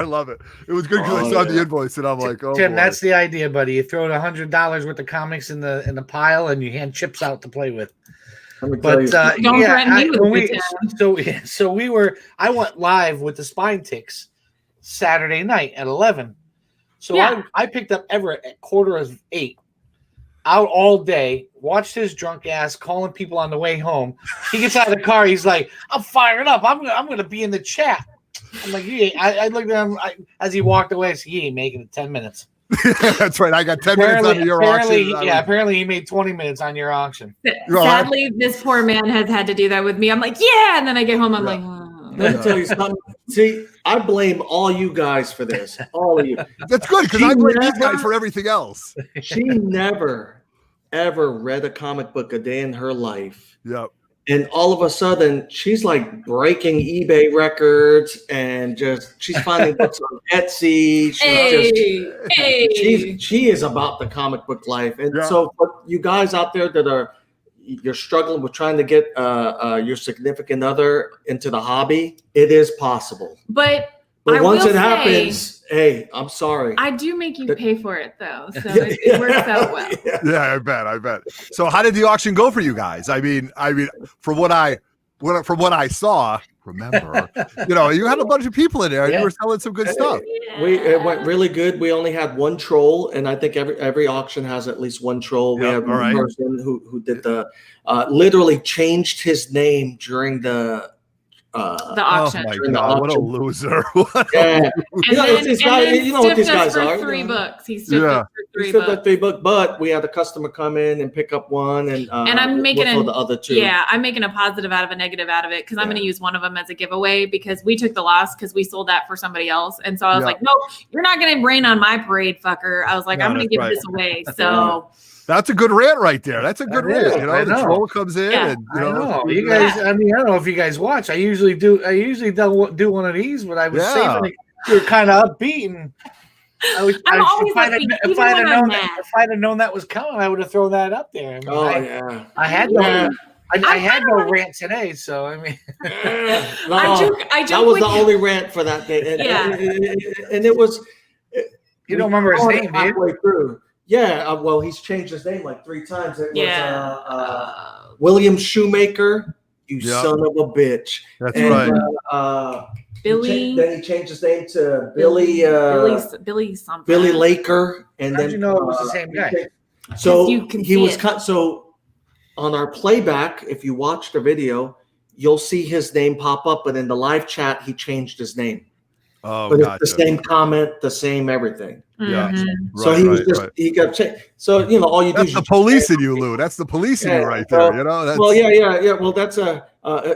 Speaker 5: love it. It was good because I saw the invoice, and I'm like, oh,
Speaker 1: Tim,
Speaker 5: boy.
Speaker 1: that's the idea, buddy. You throw $100 worth of comics in the pile, and you hand chips out to play with.
Speaker 2: Let me tell
Speaker 1: But
Speaker 2: you.
Speaker 3: Don't
Speaker 1: yeah,
Speaker 3: threaten me with
Speaker 1: when
Speaker 3: a
Speaker 1: we,
Speaker 3: good time.
Speaker 1: I went live with the Spine Ticks Saturday night at 11. So
Speaker 3: Yeah.
Speaker 1: I picked up Everett at 7:45, out all day, watched his drunk ass calling people on the way home. He gets out of the car, he's like, I'm fired up. I'm gonna be in the chat. I'm like, I looked at him as he walked away. I said, he ain't making it 10 minutes.
Speaker 5: That's right. I got 10 minutes on your auction.
Speaker 1: Apparently he made 20 minutes on your auction.
Speaker 3: Sadly, this poor man has had to do that with me. I'm like, yeah, and then I get home, I'm like, oh.
Speaker 2: Let me tell you something. See, I blame all you guys for this. All of you.
Speaker 5: That's good because
Speaker 2: She
Speaker 5: I blame these
Speaker 2: never-
Speaker 5: guys for everything else.
Speaker 2: She never, ever read a comic book a day in her life.
Speaker 5: Yep.
Speaker 2: And all of a sudden, she's like breaking eBay records and she's finding books on Etsy. She is about the comic book life. And
Speaker 5: Yeah.
Speaker 2: so for you guys out there that you're struggling with trying to get your significant other into the hobby, it is possible.
Speaker 3: But
Speaker 2: But
Speaker 3: I
Speaker 2: once
Speaker 3: will
Speaker 2: it
Speaker 3: say-
Speaker 2: happens, hey, I'm sorry.
Speaker 3: I do make you pay for it though, so
Speaker 2: Yeah,
Speaker 3: it works out well.
Speaker 2: yeah.
Speaker 5: Yeah, I bet. So how did the auction go for you guys? I mean, from what I saw, remember, you had a bunch of people in there and you were selling some good stuff.
Speaker 2: It went really good. We only had one troll, and I think every auction has at least one troll. We
Speaker 5: Yep,
Speaker 2: had
Speaker 5: all
Speaker 2: one
Speaker 5: right.
Speaker 2: person who did literally changed his name during the
Speaker 3: The auction.
Speaker 5: Oh my
Speaker 2: During the
Speaker 5: God, what a
Speaker 2: auction.
Speaker 5: loser.
Speaker 2: yeah.
Speaker 3: And then,
Speaker 2: these guys,
Speaker 3: and then
Speaker 2: you know what these
Speaker 3: stiffed us
Speaker 2: guys
Speaker 3: for
Speaker 2: are.
Speaker 3: 3
Speaker 2: you know.
Speaker 3: books. He stiffed
Speaker 5: Yeah.
Speaker 3: us for
Speaker 2: We
Speaker 3: 3
Speaker 2: still got
Speaker 3: bucks.
Speaker 2: 3 books, but we had a customer come in and pick up one, and
Speaker 3: I'm making
Speaker 2: for the other 2.
Speaker 3: Yeah, I'm making a positive out of a negative out of it because I'm going to use one of them as a giveaway because we took the loss because we sold that for somebody else. And so I was
Speaker 5: Yeah.
Speaker 3: like, no, you're not going to rain on my parade, fucker. I was like,
Speaker 5: No,
Speaker 3: I'm going to
Speaker 5: that's
Speaker 3: give
Speaker 5: right.
Speaker 3: this away. So
Speaker 5: That's a good rant right there. That's a good
Speaker 1: That is,
Speaker 5: rant.
Speaker 1: I
Speaker 5: The
Speaker 1: know.
Speaker 5: troll comes in
Speaker 3: Yeah.
Speaker 5: and
Speaker 1: I know. You guys, I mean, I don't know if you guys watch. I usually do one of these, but I was saving it. You were kind of upbeat, and
Speaker 3: I'm always upbeat, even
Speaker 1: if I'd
Speaker 3: when
Speaker 1: have
Speaker 3: I'm
Speaker 1: known
Speaker 3: mad.
Speaker 1: if I'd have known that was coming, I would have thrown that up there. I mean,
Speaker 2: Oh yeah.
Speaker 1: I had
Speaker 2: Yeah.
Speaker 1: I had no rant today, so I mean,
Speaker 2: No,
Speaker 3: I joke
Speaker 2: that was
Speaker 3: with
Speaker 2: the only rant for that day, and,
Speaker 3: Yeah.
Speaker 2: and it was.
Speaker 1: you don't remember his
Speaker 2: we
Speaker 1: name,
Speaker 2: got
Speaker 1: dude?
Speaker 2: halfway through. Yeah, well, he's changed his name like 3 times. It was
Speaker 3: Yeah.
Speaker 2: William Shoemaker. You
Speaker 5: Yeah.
Speaker 2: son of a bitch.
Speaker 5: That's
Speaker 2: And,
Speaker 5: right.
Speaker 3: Billy,
Speaker 2: Then he changed his name to Billy.
Speaker 3: Billy something.
Speaker 2: Billy Laker, and
Speaker 1: How'd
Speaker 2: then
Speaker 1: you know it was the same guy?
Speaker 2: So
Speaker 3: You can
Speaker 2: he
Speaker 3: see
Speaker 2: was
Speaker 3: it.
Speaker 2: cut. So on our playback, if you watch the video, you'll see his name pop up, but in the live chat, he changed his name.
Speaker 5: Oh,
Speaker 2: but
Speaker 5: gotcha.
Speaker 2: it's the same comment, the same everything.
Speaker 5: Yeah.
Speaker 3: Mhm.
Speaker 2: So he was just he kept saying. So all you do.
Speaker 5: That's the police in you, Lou. That's the police in you right there. You know. That's,
Speaker 2: well, yeah. Well, that's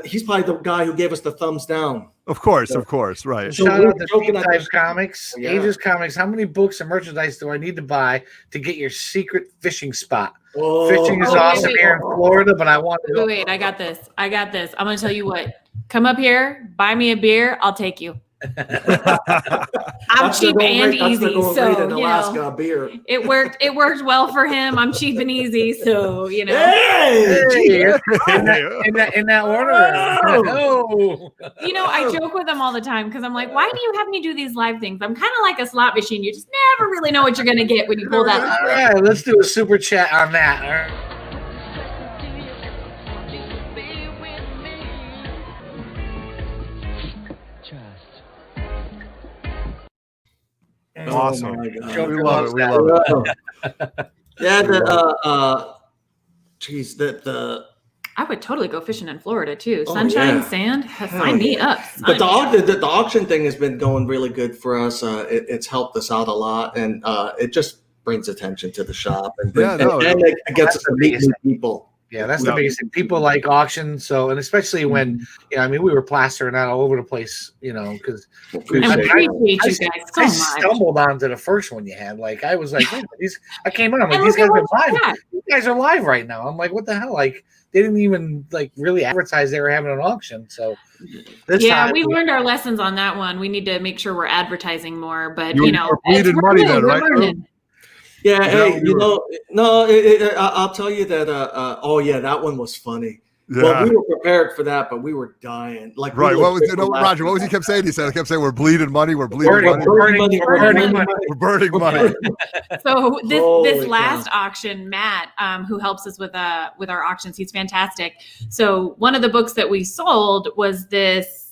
Speaker 2: he's probably the guy who gave us the thumbs down.
Speaker 5: Of course, right.
Speaker 2: So
Speaker 1: Shout
Speaker 2: we're
Speaker 1: out to
Speaker 2: joking
Speaker 1: Deep
Speaker 2: at
Speaker 1: Dive
Speaker 2: this-
Speaker 1: Comics,
Speaker 2: Yeah.
Speaker 1: Aegis Comics. How many books and merchandise do I need to buy to get your secret fishing spot?
Speaker 2: Oh,
Speaker 1: Fishing is
Speaker 3: wait,
Speaker 1: awesome
Speaker 3: wait.
Speaker 1: here in Florida, but I want to go.
Speaker 3: Wait, I got this. I'm gonna tell you what. Come up here, buy me a beer. I'll take you. I'm
Speaker 2: That's the
Speaker 3: cheap
Speaker 2: going
Speaker 3: and
Speaker 2: rate- that's the
Speaker 3: easy,
Speaker 2: going rate
Speaker 3: so
Speaker 2: in Alaska beer.
Speaker 3: it worked. It worked well for him. I'm cheap and easy, so
Speaker 2: Hey,
Speaker 1: Hey, in that order.
Speaker 2: Oh.
Speaker 1: No.
Speaker 3: I joke with him all the time because I'm like, why do you have me do these live things? I'm kind of like a slot machine. You just never really know what you're gonna get when you pull that
Speaker 1: All
Speaker 3: lever.
Speaker 1: right, let's do a super chat on that. All right.
Speaker 5: Awesome.
Speaker 2: Oh my God.
Speaker 1: Joker
Speaker 5: We love
Speaker 1: loves
Speaker 5: it. We
Speaker 1: that.
Speaker 5: love it.
Speaker 2: Yeah, the
Speaker 3: I would totally go fishing in Florida too.
Speaker 2: Oh,
Speaker 3: Sunshine,
Speaker 2: yeah.
Speaker 3: sand,
Speaker 2: Hell
Speaker 3: sign me
Speaker 2: yeah.
Speaker 3: up.
Speaker 2: But
Speaker 3: Sign me up.
Speaker 2: the auction thing has been going really good for us. It's helped us out a lot, and it just brings attention to the shop, and
Speaker 5: Yeah, no,
Speaker 2: and it gets us
Speaker 1: that's
Speaker 2: to meet
Speaker 1: amazing.
Speaker 2: new people.
Speaker 1: Yeah, that's the
Speaker 5: Yeah.
Speaker 1: biggest thing. People like auctions, so and especially when we were plastering that all over the place, because
Speaker 3: I
Speaker 2: Appreciate it.
Speaker 3: appreciate you guys so
Speaker 1: I
Speaker 3: much.
Speaker 1: stumbled onto the first one you had. Like I was like, wait, I came in, I'm like,
Speaker 3: And
Speaker 1: these
Speaker 3: look
Speaker 1: guys
Speaker 3: at
Speaker 1: are
Speaker 3: what you
Speaker 1: live.
Speaker 3: got.
Speaker 1: You guys are live right now. I'm like, what the hell? Like they didn't even really advertise they were having an auction. So this
Speaker 3: Yeah,
Speaker 1: time
Speaker 3: we learned our lessons on that one. We need to make sure we're advertising more, but
Speaker 5: You were bleeding
Speaker 3: we're
Speaker 5: money
Speaker 3: new,
Speaker 5: then,
Speaker 3: we're
Speaker 5: right, Drew?
Speaker 3: learning.
Speaker 2: Yeah,
Speaker 5: Yeah,
Speaker 2: hey,
Speaker 5: we
Speaker 2: I'll tell you that. Oh yeah, that one was funny.
Speaker 5: Yeah.
Speaker 2: Well, we were prepared for that, but we were dying. Like,
Speaker 5: Right.
Speaker 2: we
Speaker 5: What
Speaker 2: were
Speaker 5: was Roger? What was he kept saying? He kept saying we're bleeding money. We're bleeding
Speaker 1: Burning,
Speaker 5: money.
Speaker 2: burning money.
Speaker 1: we're burning money.
Speaker 5: We're burning money.
Speaker 3: So this
Speaker 2: Holy
Speaker 3: last auction, Matt, who helps us with our auctions, he's fantastic. So one of the books that we sold was this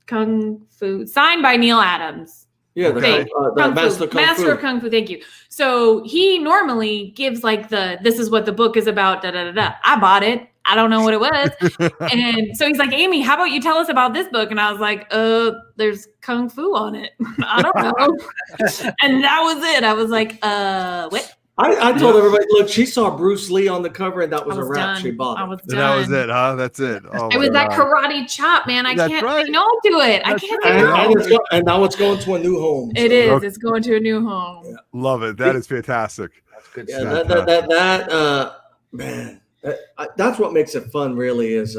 Speaker 3: Kung Fu signed by Neil Adams.
Speaker 2: Yeah,
Speaker 5: Okay.
Speaker 2: the
Speaker 3: Kung Fu,
Speaker 2: Master Kung
Speaker 3: Master
Speaker 2: Fu.
Speaker 3: of Kung Fu. Thank you. So he normally gives like this is what the book is about. Da da da da. I bought it. I don't know what it was. And so he's like, Amie, how about you tell us about this book? And I was like, there's Kung Fu on it. I don't know. And that was it. I was like, what?
Speaker 2: I told everybody, look, she saw Bruce Lee on the cover, and that was
Speaker 3: I
Speaker 2: a
Speaker 3: was
Speaker 2: wrap.
Speaker 3: done.
Speaker 2: She bought
Speaker 3: I
Speaker 2: it.
Speaker 3: was
Speaker 5: And
Speaker 3: done.
Speaker 5: that was it, huh? That's it. Oh,
Speaker 3: It
Speaker 5: my
Speaker 3: was that
Speaker 5: God.
Speaker 3: karate chop, man. I
Speaker 5: That's
Speaker 3: can't
Speaker 5: right.
Speaker 3: say no to it. I
Speaker 5: That's
Speaker 3: can't
Speaker 5: right.
Speaker 3: say no.
Speaker 2: And now it's going to a new home.
Speaker 3: It
Speaker 2: so-
Speaker 3: is.
Speaker 5: Okay.
Speaker 3: It's going to a new home.
Speaker 2: Yeah.
Speaker 5: Love it. That is fantastic.
Speaker 1: That's good
Speaker 2: Yeah,
Speaker 1: stuff.
Speaker 2: man, that's what makes it fun. Really, is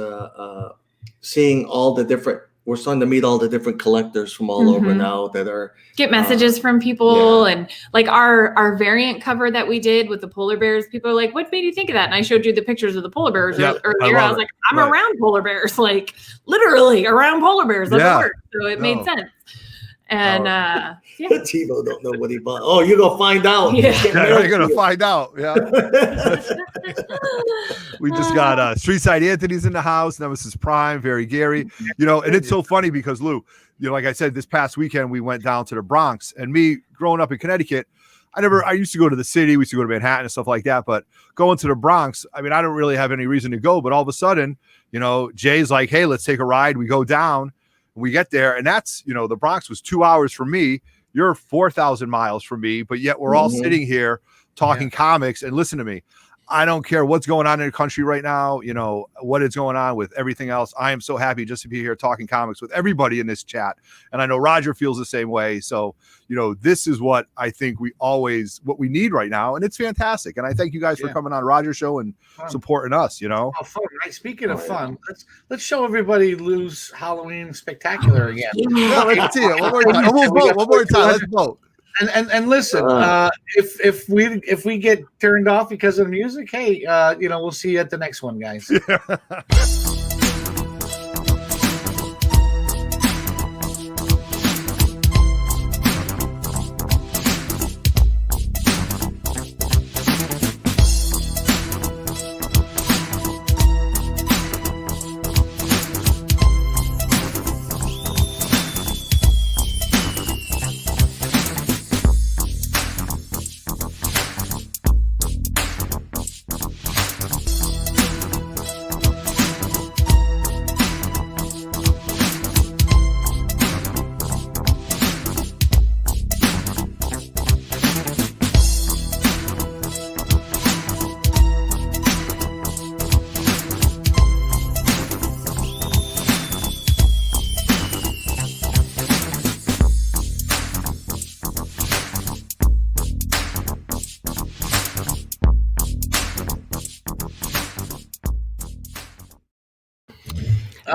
Speaker 2: seeing all the different. We're starting to meet all the different collectors from all over
Speaker 3: Mhm.
Speaker 2: now that are.
Speaker 3: Get messages from people, and like our variant cover that we did with the polar bears. People are like, "What made you think of that?" And I showed you the pictures of the polar bears
Speaker 5: Yep,
Speaker 3: earlier.
Speaker 5: I
Speaker 3: I
Speaker 5: love
Speaker 3: was
Speaker 5: it.
Speaker 3: like, "I'm
Speaker 5: Right.
Speaker 3: around polar bears, like literally around polar bears." That's
Speaker 5: Yeah.
Speaker 3: a word, so it made
Speaker 5: No.
Speaker 3: sense. And yeah,
Speaker 2: TiVo don't know what he bought. Oh, you're gonna find out.
Speaker 3: Yeah.
Speaker 2: It's getting
Speaker 5: Yeah,
Speaker 2: mailed
Speaker 5: you're gonna
Speaker 2: to you.
Speaker 5: find out. Yeah. We just got Street Side Anthony's in the house, Nemesis Prime, Very Gary. And it's so funny because Lou, like I said, this past weekend we went down to the Bronx, and me growing up in Connecticut, I used to go to the city, we used to go to Manhattan and stuff like that, but going to the Bronx, I mean, I don't really have any reason to go, but all of a sudden, Jay's like, hey, let's take a ride. We go down, we get there, and that's, the Bronx was 2 hours from me. You're 4,000 miles from me, but yet we're all
Speaker 2: Mhm.
Speaker 5: sitting here talking comics. And listen to me, I don't care what's going on in the country right now, what is going on with everything else. I am so happy just to be here talking comics with everybody in this chat. And I know Roger feels the same way. So, this is what I think what we need right now. And it's fantastic. And I thank you guys for coming on Roger's show and supporting us,
Speaker 1: Oh, fun. Right. Speaking of fun, let's show everybody Lou's Halloween spectacular again.
Speaker 5: Yeah, let's see it. One more time. We'll vote. One more time. Let's vote.
Speaker 1: And listen, if we get turned off because of the music, hey, we'll see you at the next one, guys.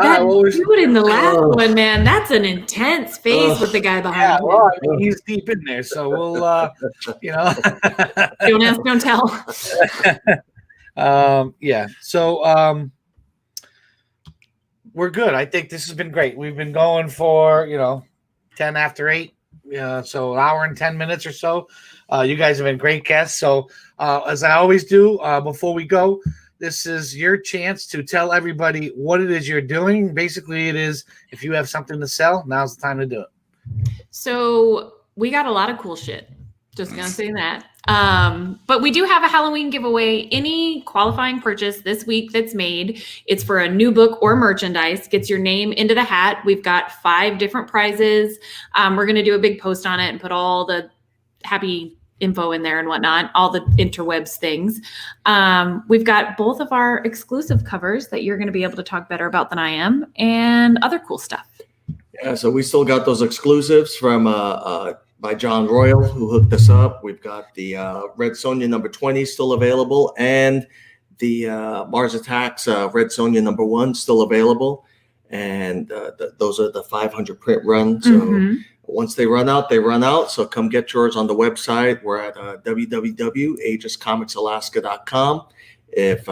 Speaker 3: That
Speaker 1: well,
Speaker 3: dude in the last one, man, that's an intense face with the guy behind him.
Speaker 1: well, I mean, he's deep in there, so we'll, you know.
Speaker 3: Don't ask, don't tell.
Speaker 1: Yeah. So we're good. I think this has been great. We've been going for 10 after 8. So an hour and 10 minutes or so. You guys have been great guests. So as I always do, before we go, this is your chance to tell everybody what it is you're doing. Basically, it is if you have something to sell, now's the time to do it.
Speaker 3: So we got a lot of cool shit. Just gonna say that. But we do have a Halloween giveaway. Any qualifying purchase this week that's made, it's for a new book or merchandise, gets your name into the hat. We've got 5 different prizes. We're gonna do a big post on it and put all the happy info in there and whatnot, all the interwebs things. We've got both of our exclusive covers that you're gonna be able to talk better about than I am, and other cool stuff.
Speaker 2: Yeah, so we still got those exclusives from by John Royal, who hooked us up. We've got the Red Sonja number 20 still available, and the Mars Attacks Red Sonja number 1 still available. And those are the 500 print run. So once they run out, they run out. So come get yours on the website. We're at www.aegiscomicsalaska.com. If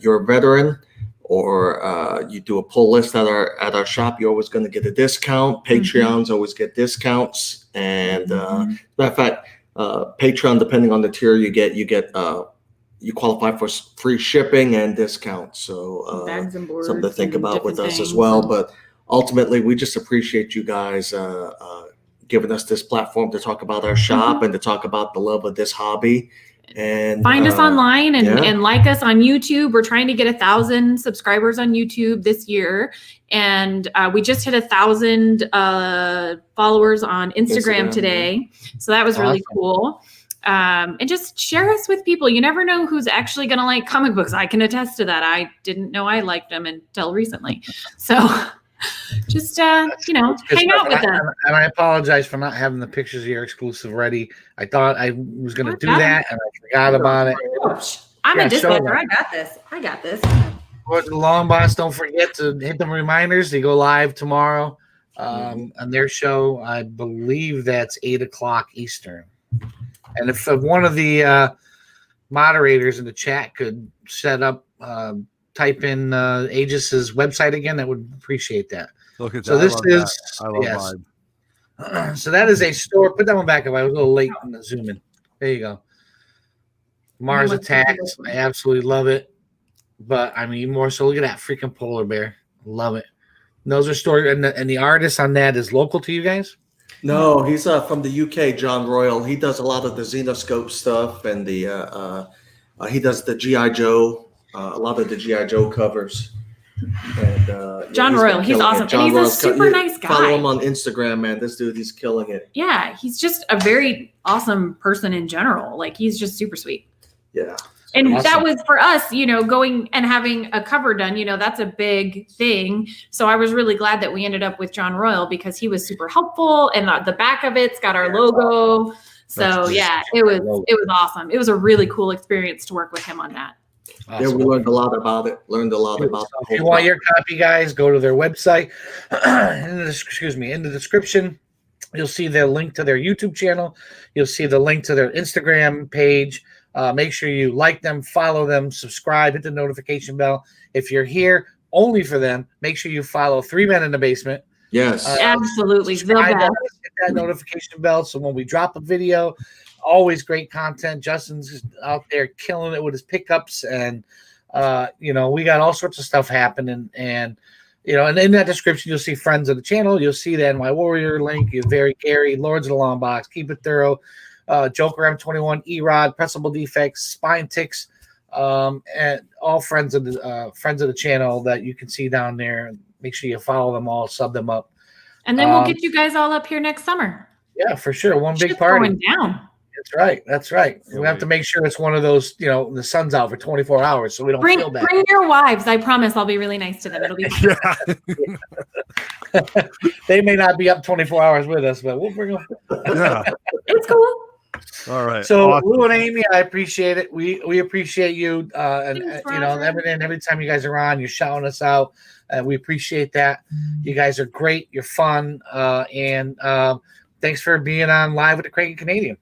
Speaker 2: you're a veteran, or you do a pull list at our shop, you're always going to get a discount. Patreons always get discounts, and matter of fact, Patreon, depending on the tier you get you qualify for free shipping and discounts. So
Speaker 3: Bags and boards,
Speaker 2: something to think about with us as
Speaker 3: things.
Speaker 2: well. But ultimately, we just appreciate you guys giving us this platform to talk about our shop and to talk about the love of this hobby. And
Speaker 3: find us online and like us on YouTube. We're trying to get 1,000 subscribers on YouTube this year, and we just hit 1,000 followers on Instagram today. So that was really cool. And just share us with people. You never know who's actually going to like comic books. I can attest to that. I didn't know I liked them until recently. So just hang out with us.
Speaker 1: And I apologize for not having the pictures of your exclusive ready. I thought I was going to do that, and I forgot about it.
Speaker 3: I'm a dispatcher. I got this.
Speaker 1: For the Long Boss, don't forget to hit the reminders. They go live tomorrow on their show. I believe that's 8:00 Eastern. And if one of the moderators in the chat could set up, type in Aegis's website again, I would appreciate that.
Speaker 5: Look at
Speaker 1: so
Speaker 5: that.
Speaker 1: This is
Speaker 5: I love mine.
Speaker 1: So that is a store. Put that one back up. I was a little late on the zoom in. There you go. Mars Attacks. I absolutely love it. But I mean, more so. Look at that freaking polar bear. Love it. And those are stories, and the artist on that is local to you guys.
Speaker 2: No, he's from the UK, John Royal. He does a lot of the Xenoscope stuff, and the he does the G.I. Joe, a lot of the G.I. Joe covers. And
Speaker 3: John Royal, he's awesome. And he's a super nice guy.
Speaker 2: Follow him on Instagram, man. This dude, he's killing it.
Speaker 3: Yeah, he's just a very awesome person in general. Like, he's just super sweet.
Speaker 2: Yeah.
Speaker 3: And
Speaker 1: awesome.
Speaker 3: That was for us, going and having a cover done, that's a big thing. So I was really glad that we ended up with John Royal because he was super helpful, and the back of it's got our logo. So it was awesome. It was a really cool experience to work with him on that.
Speaker 2: Awesome. Yeah, we learned a lot about it.
Speaker 1: If you want your copy, guys, go to their website. In the description, you'll see the link to their YouTube channel. You'll see the link to their Instagram page. Make sure you like them, follow them, subscribe, hit the notification bell. If you're here only for them, make sure you follow 3 Men in the Basement.
Speaker 2: Yes,
Speaker 3: absolutely.
Speaker 1: Hit that notification bell so when we drop a video, always great content. Justin's out there killing it with his pickups, and we got all sorts of stuff happening. And and in that description, you'll see friends of the channel. You'll see the NY Warrior link. You're very Gary, Lords of the Long Box, Keep It Thoro, Joker M21, Erod, Pressable Deffects, Spine Ticks, and all friends of the channel that you can see down there. Make sure you follow them all, sub them up,
Speaker 3: and then we'll get you guys all up here next summer.
Speaker 1: Yeah, for sure. One big party
Speaker 3: going down.
Speaker 1: That's right. We have to make sure it's one of those, the sun's out for 24 hours, so we don't feel bad.
Speaker 3: Bring your wives. I promise I'll be really nice to them. It'll be
Speaker 1: They may not be up 24 hours with us, but we'll bring them.
Speaker 5: Yeah.
Speaker 3: It's cool.
Speaker 5: All right.
Speaker 1: So,
Speaker 5: Awesome.
Speaker 1: Lou and Amy, I appreciate it. We appreciate you, and
Speaker 3: Thanks,
Speaker 1: you know,
Speaker 3: Roger.
Speaker 1: every time you guys are on, you're shouting us out. We appreciate that. You guys are great. You're fun, and thanks for being on live with the Kranky Canadian.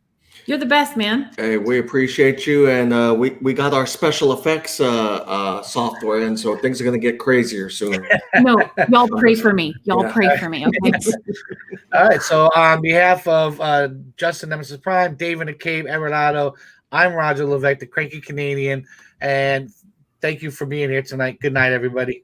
Speaker 3: You're the best, man.
Speaker 2: Hey, we appreciate you, and we got our special effects software, and so things are going to get crazier soon.
Speaker 3: No, y'all pray for me. Y'all
Speaker 2: Yeah.
Speaker 3: pray for me. Okay.
Speaker 1: All right. So, on behalf of Justin Nemesis Prime, David the Cave, Everlado, I'm Roger Levesque, the Kranky Canadian, and thank you for being here tonight. Good night, everybody.